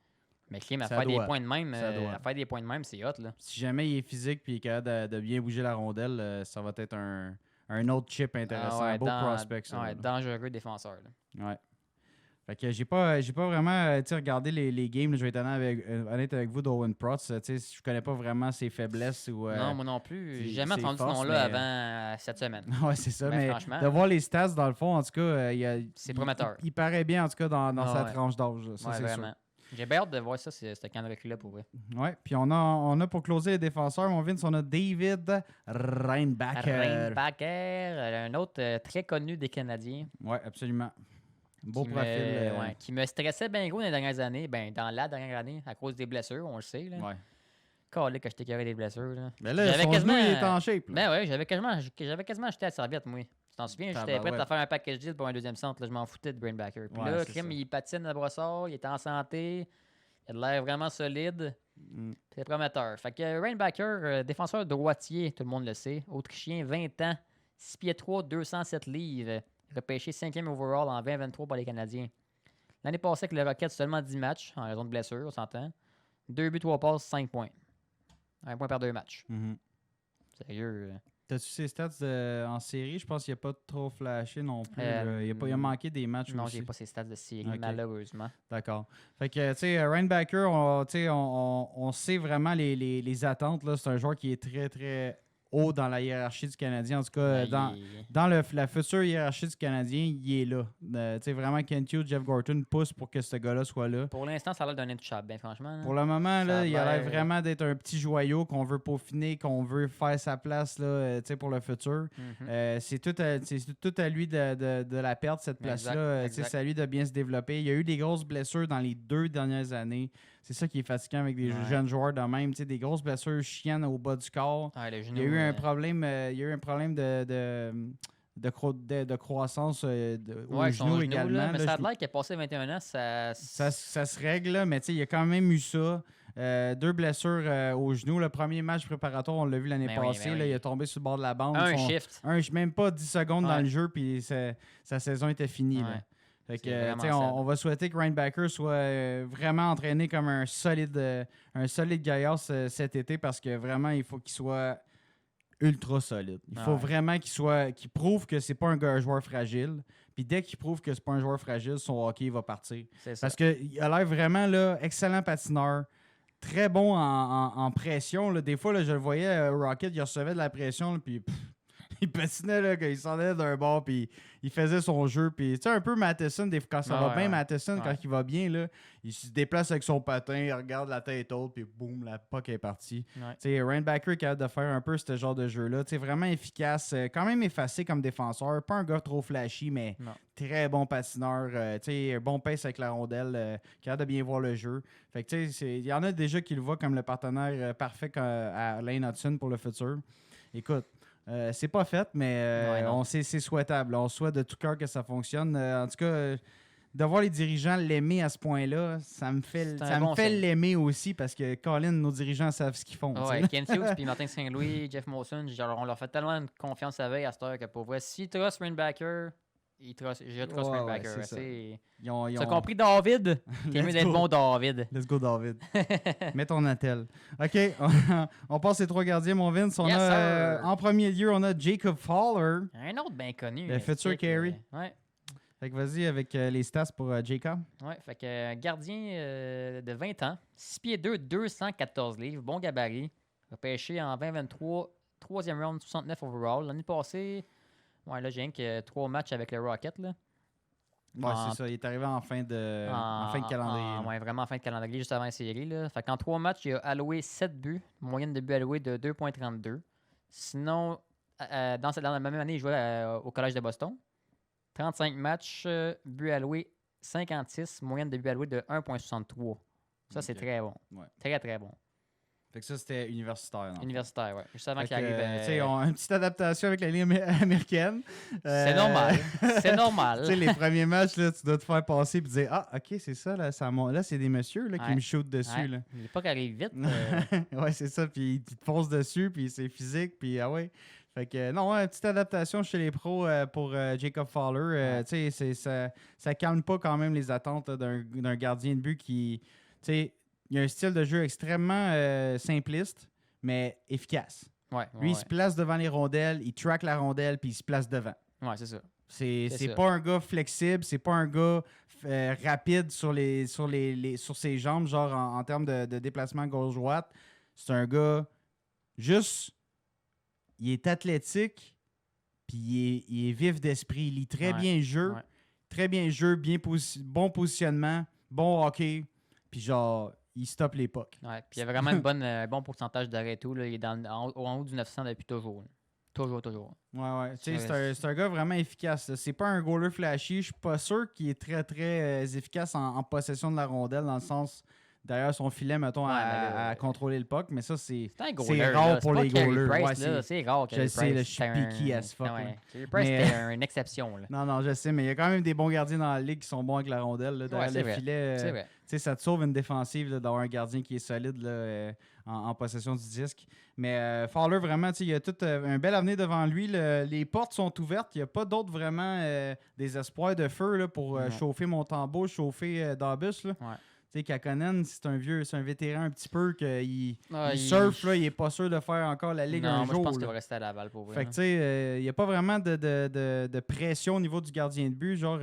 Speaker 1: Mais Crème, à
Speaker 2: Ça
Speaker 1: faire
Speaker 2: doit.
Speaker 1: des points de même,
Speaker 2: Ça doit.
Speaker 1: à faire des points de même, c'est hot. Là.
Speaker 2: Si jamais il est physique et capable de bien bouger la rondelle, ça va être un autre chip intéressant.
Speaker 1: Ah ouais,
Speaker 2: un beau prospect, ça.
Speaker 1: ouais,
Speaker 2: là.
Speaker 1: dangereux défenseur. Là.
Speaker 2: Ouais. Fait que j'ai pas vraiment regardé les games. Là, je vais être honnête avec vous d'Owen Protz. Je connais pas vraiment ses faiblesses.
Speaker 1: Non, moi non plus. J'ai jamais
Speaker 2: ses
Speaker 1: entendu ce
Speaker 2: forces,
Speaker 1: nom-là
Speaker 2: mais-
Speaker 1: avant cette semaine.
Speaker 2: Ouais, c'est ça.
Speaker 1: Ben,
Speaker 2: Mais
Speaker 1: franchement,
Speaker 2: de voir les stats, dans le fond, en tout cas,
Speaker 1: C'est prometteur.
Speaker 2: Il paraît bien, en tout cas, dans
Speaker 1: Ah,
Speaker 2: sa
Speaker 1: ouais.
Speaker 2: tranche d'âge. là. Ça,
Speaker 1: Ouais,
Speaker 2: c'est
Speaker 1: vraiment. J'ai bien hâte de voir ça, ce camp de recul-là pour vrai.
Speaker 2: sûr. Ouais. Puis on a pour closer les défenseurs, mon Vince, on a David Reinbacher.
Speaker 1: Reinbacher, un autre très connu des Canadiens.
Speaker 2: Ouais, absolument. Beau
Speaker 1: qui
Speaker 2: profil.
Speaker 1: ouais, qui me stressait bien gros dans les dernières années. Ben, dans la dernière année, à cause des blessures, on le sait. Là.
Speaker 2: Ouais.
Speaker 1: Calé que j'étais carré des blessures. Là.
Speaker 2: Mais là,
Speaker 1: J'avais
Speaker 2: son
Speaker 1: quasiment-
Speaker 2: genou, il est en shape. là.
Speaker 1: Ben ouais, j'avais quasiment acheté la serviette, moi. Tu t'en souviens, j'étais
Speaker 2: Tabarouette.
Speaker 1: prêt à faire un package deal pour un deuxième centre. Là, je m'en foutais de Brainbacker. Puis
Speaker 2: Ouais,
Speaker 1: là,
Speaker 2: c'est
Speaker 1: Crime,
Speaker 2: ça.
Speaker 1: il patine à brossard, il est en santé, il a de l'air vraiment solide.
Speaker 2: Mm.
Speaker 1: C'est prometteur. Fait que Reinbacher, défenseur droitier, tout le monde le sait. Autrichien, 20 ans, 6 pieds 3, 207 livres. Repêché 5e overall en 2023 par les Canadiens. L'année passée, avec le Rocket, seulement 10 matchs, en raison de blessures, on s'entend. 2 buts, 3 passes, 5 points. 1 point par 2 matchs.
Speaker 2: Mhm.
Speaker 1: Sérieux.
Speaker 2: T'as-tu ses stats en série? Je pense qu'il n'a pas trop flashé non plus.
Speaker 1: Euh,
Speaker 2: Il a manqué des matchs
Speaker 1: Non,
Speaker 2: aussi.
Speaker 1: j'ai pas ses stats de série,
Speaker 2: Ok.
Speaker 1: malheureusement.
Speaker 2: D'accord. Fait que, tu sais, Reinbacher, on sait vraiment les attentes. Là. C'est un joueur qui est très, très haut dans la hiérarchie du Canadien. En tout cas,
Speaker 1: Ben,
Speaker 2: dans la future hiérarchie du Canadien, il est là. Tu sais, vraiment, Kent Hughes, Jeff Gorton poussent pour que ce gars-là soit là.
Speaker 1: Pour l'instant, ça a l'air d'un intouchable, ben franchement. là.
Speaker 2: Pour le moment,
Speaker 1: Ça
Speaker 2: là,
Speaker 1: a
Speaker 2: il a l'air
Speaker 1: l'air-
Speaker 2: vraiment d'être un petit joyau qu'on veut peaufiner, qu'on veut faire sa place là, tu sais, pour le futur.
Speaker 1: Mhm.
Speaker 2: C'est tout à lui de la perdre, cette place-là.
Speaker 1: Exact,
Speaker 2: Tu sais,
Speaker 1: exact.
Speaker 2: c'est à lui de bien se développer. Il y a eu des grosses blessures dans les 2 dernières années. C'est ça qui est fatigant avec des
Speaker 1: Ouais.
Speaker 2: jeunes joueurs de même. Tu sais, des grosses blessures chiennes au bas du corps.
Speaker 1: Ouais, le
Speaker 2: Il
Speaker 1: genou,
Speaker 2: y a eu un problème, de croissance au
Speaker 1: Ouais, son
Speaker 2: genou
Speaker 1: genou,
Speaker 2: également.
Speaker 1: là, mais
Speaker 2: Là,
Speaker 1: ça a
Speaker 2: je-
Speaker 1: l'air qu'il a passé 21 ans, ça
Speaker 2: ça se règle, là, mais tu sais, il y a quand même eu ça. 2 blessures au genou. Le premier match préparatoire, on l'a vu l'année
Speaker 1: Ben oui,
Speaker 2: passée.
Speaker 1: ben
Speaker 2: Là,
Speaker 1: oui.
Speaker 2: il est tombé sur le bord de la bande.
Speaker 1: un shift.
Speaker 2: Même pas 10 secondes dans
Speaker 1: Ouais.
Speaker 2: le jeu, puis sa saison était finie. là.
Speaker 1: Ouais.
Speaker 2: Fait que,
Speaker 1: C'est vraiment
Speaker 2: tu sais,
Speaker 1: sad.
Speaker 2: on va souhaiter que Reinbacher soit vraiment entraîné comme un solide gaillard cet été parce que vraiment, il faut qu'il soit ultra solide. Il faut
Speaker 1: Ouais.
Speaker 2: vraiment qu'il prouve que c'est pas un joueur fragile. Puis dès qu'il prouve que c'est pas un joueur fragile, son hockey va partir.
Speaker 1: C'est ça.
Speaker 2: Parce qu'il a l'air vraiment là, excellent patineur. Très bon en pression. Là. Des fois, là, je le voyais, Rocket, il recevait de la pression, là, puis il patinait, là, quand il s'en allait d'un bord, puis il faisait son jeu. Puis, tu sais, un peu Matheson, quand ça
Speaker 1: Ah
Speaker 2: va
Speaker 1: ouais,
Speaker 2: bien,
Speaker 1: ouais.
Speaker 2: Matheson,
Speaker 1: Ouais.
Speaker 2: quand il va bien, là, il se déplace avec son patin, il regarde la tête haute, puis boum, la puck est partie.
Speaker 1: Ouais.
Speaker 2: Tu sais, Reinbacher est capable de faire un peu ce genre de jeu-là. Tu sais, vraiment efficace, quand même effacé comme défenseur. Pas un gars trop flashy, mais
Speaker 1: Non.
Speaker 2: très bon patineur. Tu sais, un bon pace avec la rondelle, capable de bien voir le jeu. Fait que, tu sais, il y en a déjà qui le voient comme le partenaire parfait à Lane Hudson pour le futur. Écoute, c'est pas fait, mais
Speaker 1: Ouais, non.
Speaker 2: c'est souhaitable. On souhaite de tout cœur que ça fonctionne. En tout cas, de voir les dirigeants l'aimer à ce point-là, ça me fait
Speaker 1: C'est un bon signe.
Speaker 2: l'aimer aussi parce que, Colin, nos dirigeants savent ce qu'ils font. tu sais.
Speaker 1: Ouais, Ken Hughes puis Martin Saint-Louis, Jeff Molson, genre, on leur fait tellement de confiance à veille à cette heure que pour vrai, s'ils trustent Reinbacher, je trust
Speaker 2: Ouais,
Speaker 1: Reinbacher.
Speaker 2: c'est ça.
Speaker 1: C'est-
Speaker 2: Ils ont-
Speaker 1: T'as compris, David? T'es mieux
Speaker 2: Let's
Speaker 1: d'être
Speaker 2: go.
Speaker 1: bon, David.
Speaker 2: Let's go, David. Mets ton attel. OK, on passe les 3 gardiens, mon Vince. On
Speaker 1: Yes,
Speaker 2: a,
Speaker 1: sir.
Speaker 2: en premier lieu, on a Jacob Fowler.
Speaker 1: Un autre bien connu.
Speaker 2: Le futur
Speaker 1: équipe,
Speaker 2: carry.
Speaker 1: Ouais.
Speaker 2: Fait que vas-y avec les stats pour Jacob.
Speaker 1: Ouais, fait que gardien de 20 ans, 6 pieds 2, 214 livres, bon gabarit, repêché en 2023, 3e round, 69 overall. L'année passée, ouais, là, j'ai rien que 3 matchs avec le Rocket, là.
Speaker 2: Ouais,
Speaker 1: En-
Speaker 2: c'est ça. Il est arrivé en fin de calendrier. là.
Speaker 1: Ouais, vraiment en fin de calendrier, juste avant la série, là. Fait qu'en 3 matchs, il a alloué 7 buts, moyenne de buts alloués de 2,32. Sinon, dans la même année, il jouait au Collège de Boston. 35 matchs, buts alloués 56, moyenne de buts alloués de 1,63. Ça, c'est
Speaker 2: Ok.
Speaker 1: très bon.
Speaker 2: Ouais.
Speaker 1: Très, très bon.
Speaker 2: Fait que ça, c'était universitaire. non?
Speaker 1: Universitaire, ouais. Juste avant
Speaker 2: Fait
Speaker 1: qu'il
Speaker 2: que,
Speaker 1: arrive.
Speaker 2: tu sais, on a une petite adaptation avec la ligne américaine.
Speaker 1: C'est normal. C'est normal.
Speaker 2: Tu sais, les premiers matchs, là, tu dois te faire passer et dire ah, OK, c'est ça, là, là c'est des messieurs là, qui
Speaker 1: Ouais.
Speaker 2: me shootent dessus.
Speaker 1: Ouais.
Speaker 2: Là.
Speaker 1: L'époque arrive vite.
Speaker 2: Ouais, c'est ça. Puis ils te foncent dessus, puis c'est physique, puis ah ouais. Fait que non, ouais, petite adaptation chez les pros pour Jacob Fowler.
Speaker 1: Ouais.
Speaker 2: Tu sais, ça calme pas quand même les attentes là, d'un gardien de but qui, tu sais, il a un style de jeu extrêmement simpliste, mais efficace.
Speaker 1: Ouais,
Speaker 2: Lui, il se place devant les rondelles, il track la rondelle, puis il se place devant.
Speaker 1: Ouais, c'est ça.
Speaker 2: C'est
Speaker 1: ça.
Speaker 2: pas un gars flexible, c'est pas un gars rapide sur ses jambes, genre en termes de déplacement gauche-droite. C'est un gars juste. Il est athlétique, puis il est vif d'esprit. Il lit très bien le jeu.
Speaker 1: Ouais.
Speaker 2: Très bien le jeu, bon positionnement, bon hockey. Puis genre, il stoppe les pucks.
Speaker 1: Ouais, puis il y a vraiment un bon pourcentage d'arrêt et tout. Là. Il est en haut du 900 depuis toujours. Là. Toujours.
Speaker 2: Ouais. Tu sais, c'est un gars vraiment efficace. C'est pas un goaler flashy. Je suis pas sûr qu'il est très, très efficace en possession de la rondelle, dans le sens derrière son filet, mettons, à contrôler le puck. Mais ça, c'est
Speaker 1: un goaler,
Speaker 2: rare
Speaker 1: là.
Speaker 2: pour
Speaker 1: C'est
Speaker 2: les
Speaker 1: pas Carey
Speaker 2: goalers.
Speaker 1: Price,
Speaker 2: Ouais,
Speaker 1: là. C'est rare.
Speaker 2: Je sais, là, je suis picky as fuck.
Speaker 1: Carey Price,
Speaker 2: Mais-
Speaker 1: c'était une exception. Là.
Speaker 2: Non, je sais, mais il y a quand même des bons gardiens dans la ligue qui sont bons avec la rondelle. Là, derrière
Speaker 1: c'est
Speaker 2: le
Speaker 1: vrai.
Speaker 2: filet,
Speaker 1: C'est vrai.
Speaker 2: tu sais, ça te sauve une défensive là, d'avoir un gardien qui est solide là, en possession du disque. Mais Fowler, vraiment, il y a tout un bel avenir devant lui. Les portes sont ouvertes. Il n'y a pas d'autres vraiment des espoirs de feu là, pour chauffer Montembeault, chauffer Dabus. Là.
Speaker 1: Ouais.
Speaker 2: Tu sais, Kakkonen, c'est un vétéran un petit peu qu'il
Speaker 1: Ah,
Speaker 2: il surfe, là, il n'est pas sûr de faire encore la ligue
Speaker 1: Non,
Speaker 2: un
Speaker 1: moi,
Speaker 2: jour.
Speaker 1: je pense qu'il
Speaker 2: là.
Speaker 1: va rester à Laval pour vrai.
Speaker 2: Fait que, tu sais, il n'y a pas vraiment de pression au niveau du gardien de but, genre,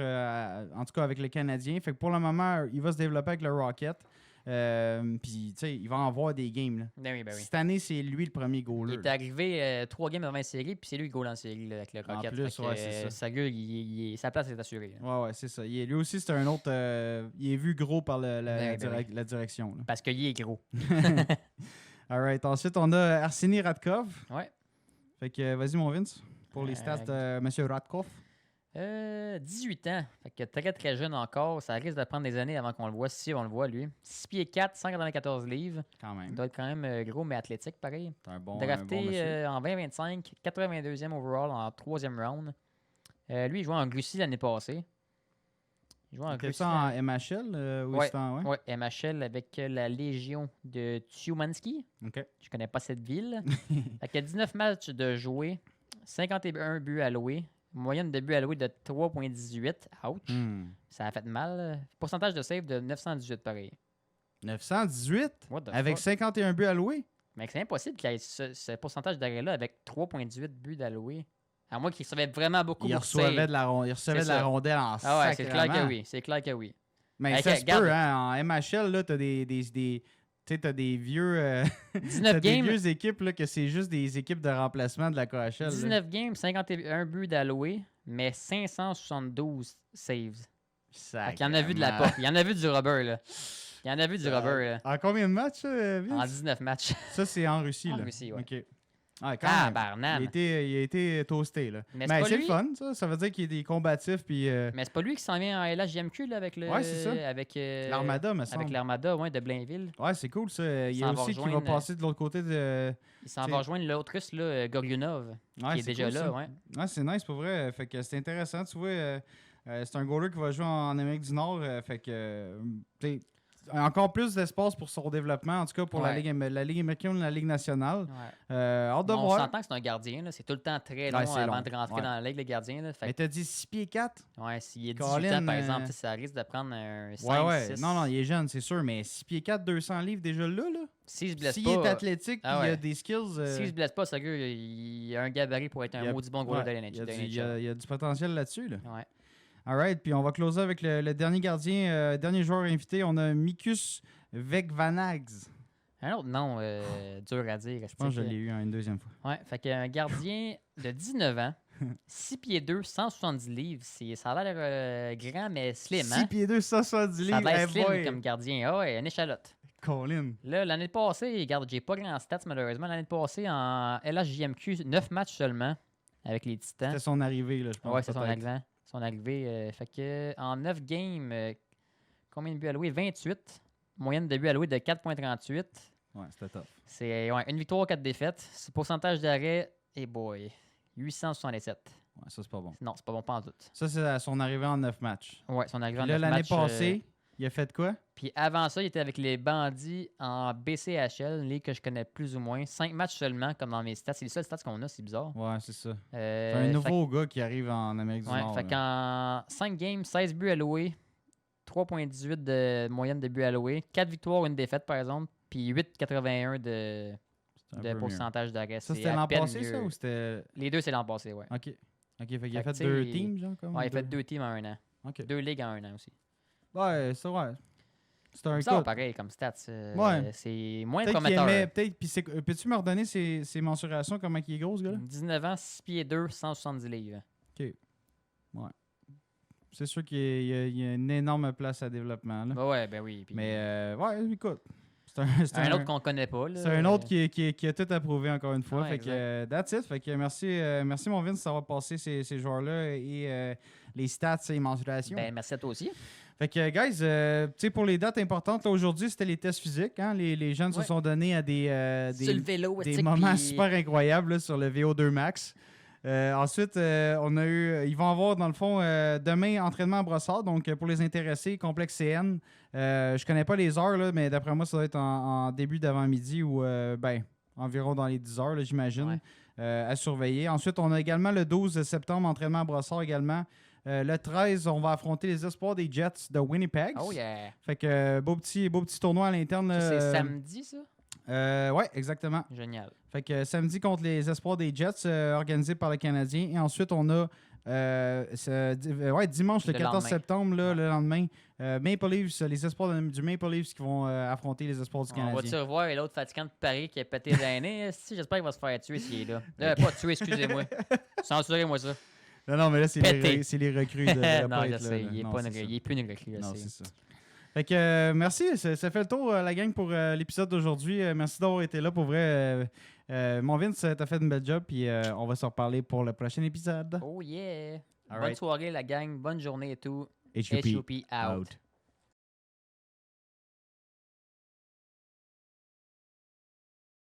Speaker 2: en tout cas avec le Canadien. Fait que pour le moment, il va se développer avec le Rocket. Puis, tu sais, il va en avoir des games. Là.
Speaker 1: Ben oui.
Speaker 2: Cette année, c'est lui le premier goaler.
Speaker 1: Il est arrivé 3 games avant la série, puis c'est lui qui goal en série là, avec le
Speaker 2: En
Speaker 1: Rocket.
Speaker 2: plus,
Speaker 1: Fait que,
Speaker 2: ouais, c'est ça.
Speaker 1: sa gueule, sa place est assurée. là.
Speaker 2: Ouais, c'est ça. Lui aussi, c'est un autre. Il est vu gros par la
Speaker 1: Ben oui.
Speaker 2: direction. Là.
Speaker 1: Parce qu'il est gros.
Speaker 2: All right. Ensuite, on a Arseny Radkov.
Speaker 1: Ouais.
Speaker 2: Fait que, vas-y, mon Vince, pour les stats de M. Radkov.
Speaker 1: 18 ans. Fait que très très jeune encore. Ça risque de prendre des années avant qu'on le voit, si on le voit, lui. 6 pieds 4, 194 livres.
Speaker 2: Quand
Speaker 1: Il
Speaker 2: même.
Speaker 1: doit être quand même gros, mais athlétique, pareil.
Speaker 2: C'est un bon
Speaker 1: Drafté
Speaker 2: monsieur.
Speaker 1: en 2025, 82e overall en 3e round. Lui, il jouait en Russie l'année passée. Il jouait en
Speaker 2: C'était
Speaker 1: Russie.
Speaker 2: ça en MHL ou
Speaker 1: Ouais.
Speaker 2: c'était en... Ouais?
Speaker 1: Ouais, MHL avec la Légion de Tiumansky.
Speaker 2: OK.
Speaker 1: Je connais pas cette ville. Fait qu'il y a 19 matchs de jouer, 51 buts alloués, moyenne de buts alloués de 3,18. Ouch. Ça a fait mal. Pourcentage de save de 918 pareil.
Speaker 2: 918
Speaker 1: What the
Speaker 2: avec
Speaker 1: fuck?
Speaker 2: 51 buts alloués.
Speaker 1: Mais c'est impossible qu'il y ait ce pourcentage d'arrêt-là avec 3,18 buts d'alloués. À moins qu'il recevait vraiment beaucoup
Speaker 2: Il
Speaker 1: de
Speaker 2: recevait
Speaker 1: save.
Speaker 2: de la rondelle en
Speaker 1: Ah ouais, c'est clair
Speaker 2: sacrement.
Speaker 1: que oui. C'est clair que oui.
Speaker 2: Mais
Speaker 1: Ok,
Speaker 2: ça se
Speaker 1: regarde.
Speaker 2: peut, hein. En MHL, là, t'as tu sais, t'as des vieux...
Speaker 1: 19
Speaker 2: t'as des
Speaker 1: games.
Speaker 2: vieux équipes, là, que c'est juste des équipes de remplacement de la KHL. là.
Speaker 1: 19 games, 51 buts d'alloués, mais 572 saves. Fait qu'il y en a vu de la
Speaker 2: Sacrément.
Speaker 1: porte. Il y en a vu du rubber, là. Il y en a vu du rubber, là.
Speaker 2: En combien de matchs, ça, Vince?
Speaker 1: En 19 matchs.
Speaker 2: Ça, c'est en Russie,
Speaker 1: En
Speaker 2: là.
Speaker 1: Russie, ouais.
Speaker 2: OK. Ah, quand
Speaker 1: Ah,
Speaker 2: même.
Speaker 1: barnane.
Speaker 2: Il a été toasté, là.
Speaker 1: Mais
Speaker 2: Mais
Speaker 1: c'est pas
Speaker 2: c'est
Speaker 1: lui.
Speaker 2: le fun, ça. Ça veut dire qu'il est combatif, puis...
Speaker 1: Mais c'est pas lui qui s'en vient en LHJMQ, là, avec le.
Speaker 2: Ouais, c'est ça.
Speaker 1: Avec,
Speaker 2: l'Armada, me semble.
Speaker 1: avec l'Armada, ouais, de Blainville.
Speaker 2: Ouais, c'est cool, ça. Il y a
Speaker 1: s'en va
Speaker 2: aussi qui va
Speaker 1: rejoindre,
Speaker 2: passer de l'autre côté de...
Speaker 1: Il s'en
Speaker 2: T'sais-
Speaker 1: va rejoindre l'autre russe, là, Goryunov,
Speaker 2: Ouais,
Speaker 1: qui est
Speaker 2: c'est
Speaker 1: déjà
Speaker 2: cool,
Speaker 1: là,
Speaker 2: ça.
Speaker 1: ouais.
Speaker 2: Ouais, c'est nice pour vrai. Fait que c'est intéressant. Tu vois, c'est un goaler qui va jouer en Amérique du Nord. Fait que, tu sais, encore plus d'espace pour son développement, en tout cas pour la
Speaker 1: Ouais.
Speaker 2: Ligue américaine, la Ligue nationale.
Speaker 1: Ouais.
Speaker 2: Hâte de
Speaker 1: On
Speaker 2: voir.
Speaker 1: s'entend que c'est un gardien, là. C'est tout le temps très long
Speaker 2: Ouais, c'est
Speaker 1: avant
Speaker 2: long.
Speaker 1: de rentrer
Speaker 2: Ouais.
Speaker 1: dans la ligue, le gardien, là. Fait
Speaker 2: Mais
Speaker 1: que,
Speaker 2: t'as dit 6 pieds 4?
Speaker 1: ouais, s'il est 18
Speaker 2: Colin,
Speaker 1: ans, par exemple, ça risque de prendre un 5,
Speaker 2: Ouais.
Speaker 1: 6.
Speaker 2: Non, il est jeune, c'est sûr. Mais 6 pieds 4, 200 livres déjà là.
Speaker 1: S'il se blesse
Speaker 2: S'il
Speaker 1: pas.
Speaker 2: est athlétique
Speaker 1: Ah
Speaker 2: il a
Speaker 1: ouais.
Speaker 2: des skills.
Speaker 1: S'il se blesse pas, sérieux, il a un gabarit pour être
Speaker 2: il y
Speaker 1: un
Speaker 2: a-
Speaker 1: maudit bon goaler
Speaker 2: ouais,
Speaker 1: de
Speaker 2: il y a
Speaker 1: la
Speaker 2: du-
Speaker 1: NHL.
Speaker 2: il y a du potentiel là-dessus. Là.
Speaker 1: Ouais.
Speaker 2: All right, puis on va closer avec le dernier gardien, dernier joueur invité. On a Mikus Vekvanags.
Speaker 1: Un autre nom dur à dire.
Speaker 2: Je pense que je l'ai eu une deuxième fois.
Speaker 1: Ouais, fait qu'un gardien de 19 ans, 6 pieds 2, 170 livres, ça a l'air grand, mais slim,
Speaker 2: 6
Speaker 1: hein?
Speaker 2: pieds 2, 170
Speaker 1: Ça a
Speaker 2: livres.
Speaker 1: l'air
Speaker 2: Hey
Speaker 1: slim
Speaker 2: boy.
Speaker 1: comme gardien. Ah ouais, une échalote.
Speaker 2: Colin.
Speaker 1: Là, l'année passée, regarde, j'ai pas grand stats malheureusement. L'année passée, en LHJMQ, 9 matchs seulement avec les Titans.
Speaker 2: C'était son arrivée, là, je pense.
Speaker 1: Ouais, c'est son
Speaker 2: peut-être.
Speaker 1: arrivée. Son arrivée. Fait que en 9 games, combien de buts alloués? 28. Moyenne de buts alloués de 4,38.
Speaker 2: Ouais, c'était top.
Speaker 1: C'est une victoire, 4 défaites. C'est pourcentage d'arrêt, et boy, 867.
Speaker 2: Ouais, ça, c'est pas bon.
Speaker 1: Non, c'est pas bon pas en doute.
Speaker 2: Ça, c'est à son arrivée en 9 matchs.
Speaker 1: Ouais, son arrivée en
Speaker 2: Puis là,
Speaker 1: 9
Speaker 2: l'année
Speaker 1: matchs,
Speaker 2: passée, il a fait quoi?
Speaker 1: puis avant ça, il était avec les Bandits en BCHL, une ligue que je connais plus ou moins. 5 matchs seulement, comme dans mes stats. C'est les seuls stats qu'on a, c'est bizarre.
Speaker 2: Ouais, c'est ça. C'est
Speaker 1: Euh,
Speaker 2: un nouveau gars qui arrive en Amérique du
Speaker 1: Ouais,
Speaker 2: Nord.
Speaker 1: fait
Speaker 2: là.
Speaker 1: qu'en 5 games, 16 buts alloués, 3,18 de moyenne de buts alloués, 4 victoires, une défaite par exemple, puis 8,81
Speaker 2: C'est un
Speaker 1: de
Speaker 2: peu mieux.
Speaker 1: pourcentage d'arrêt.
Speaker 2: Ça,
Speaker 1: C'est
Speaker 2: c'était
Speaker 1: à
Speaker 2: l'an
Speaker 1: peine
Speaker 2: passé,
Speaker 1: mieux.
Speaker 2: ça, ou c'était...
Speaker 1: Les deux, c'est l'an passé, ouais.
Speaker 2: OK. OK, fait qu'il a
Speaker 1: Fait
Speaker 2: fait
Speaker 1: que,
Speaker 2: 2
Speaker 1: t'sais,
Speaker 2: teams, genre? Comme,
Speaker 1: Ouais, il a fait 2 teams en 1 an.
Speaker 2: OK.
Speaker 1: 2 ligues en 1 an aussi.
Speaker 2: Ouais, c'est vrai. C'est un
Speaker 1: Ça va
Speaker 2: coup.
Speaker 1: pareil comme stats.
Speaker 2: Ouais.
Speaker 1: C'est moins
Speaker 2: Peut-être qu'il
Speaker 1: prometteur.
Speaker 2: aimait, peut-être. Puis peux-tu me redonner ses mensurations, comment il est gros, ce gars-là?
Speaker 1: 19 ans, 6 pieds 2, 170 livres.
Speaker 2: C'est sûr qu'il y a une énorme place à développement, là.
Speaker 1: Ben ouais, ben oui. Puis
Speaker 2: Mais, ouais, écoute. C'est
Speaker 1: un autre qu'on connaît pas. Là.
Speaker 2: C'est un autre qui a tout approuvé encore une fois.
Speaker 1: Ouais,
Speaker 2: fait que, that's it. Fait que merci mon Vince d'avoir passé ces joueurs-là et les stats et les mensurations.
Speaker 1: Ben, merci à toi aussi.
Speaker 2: Fait que, guys, tu sais, pour les dates importantes, là, aujourd'hui, c'était les tests physiques. Hein? Les jeunes se
Speaker 1: Ouais.
Speaker 2: sont donnés à des
Speaker 1: Sur le vélo,
Speaker 2: des
Speaker 1: stick,
Speaker 2: moments
Speaker 1: puis-
Speaker 2: super incroyables là, sur le VO2 Max. Ensuite, on a eu. Ils vont avoir, dans le fond, demain, entraînement à Brossard. Donc, pour les intéressés, complexe CN. Je connais pas les heures, là, mais d'après moi, ça doit être en début d'avant-midi ou environ dans les 10 heures, là, j'imagine, à surveiller. Ensuite, on a également le 12 septembre, entraînement à Brossard également. Le 13, on va affronter les espoirs des Jets de Winnipeg.
Speaker 1: Oh yeah.
Speaker 2: Fait que beau petit tournoi à l'interne.
Speaker 1: Ça,
Speaker 2: là,
Speaker 1: c'est samedi, ça?
Speaker 2: Ouais, exactement.
Speaker 1: Génial.
Speaker 2: Fait que samedi contre les espoirs des Jets, organisé par le Canadien. Et ensuite, on a dimanche, le 14
Speaker 1: lendemain.
Speaker 2: septembre, là,
Speaker 1: Ouais.
Speaker 2: le lendemain, Maple Leafs, les espoirs du Maple Leafs qui vont affronter les espoirs du
Speaker 1: On va-tu
Speaker 2: Canadien.
Speaker 1: revoir l'autre fatigant de Paris qui a pété les nez? J'espère qu'il va se faire tuer s'il est là. Pas tuer, excusez-moi. Censurez-moi ça.
Speaker 2: Non, mais là, c'est
Speaker 1: Pété.
Speaker 2: les recrues de
Speaker 1: non,
Speaker 2: pas
Speaker 1: je
Speaker 2: être là,
Speaker 1: sais.
Speaker 2: là.
Speaker 1: Il est
Speaker 2: Non,
Speaker 1: pas
Speaker 2: c'est
Speaker 1: une-
Speaker 2: ça.
Speaker 1: il est plus une recrue. là,
Speaker 2: Non,
Speaker 1: c'est-
Speaker 2: c'est ça. Fait que merci, ça fait le tour la gang pour l'épisode d'aujourd'hui. Merci d'avoir été là pour vrai. Mon Vince, t'as fait une belle job, puis on va se reparler pour le prochain épisode.
Speaker 1: Oh yeah.
Speaker 2: All
Speaker 1: Bonne
Speaker 2: right.
Speaker 1: soirée, la gang. Bonne journée et tout.
Speaker 2: HUP
Speaker 1: HUP out.
Speaker 2: out.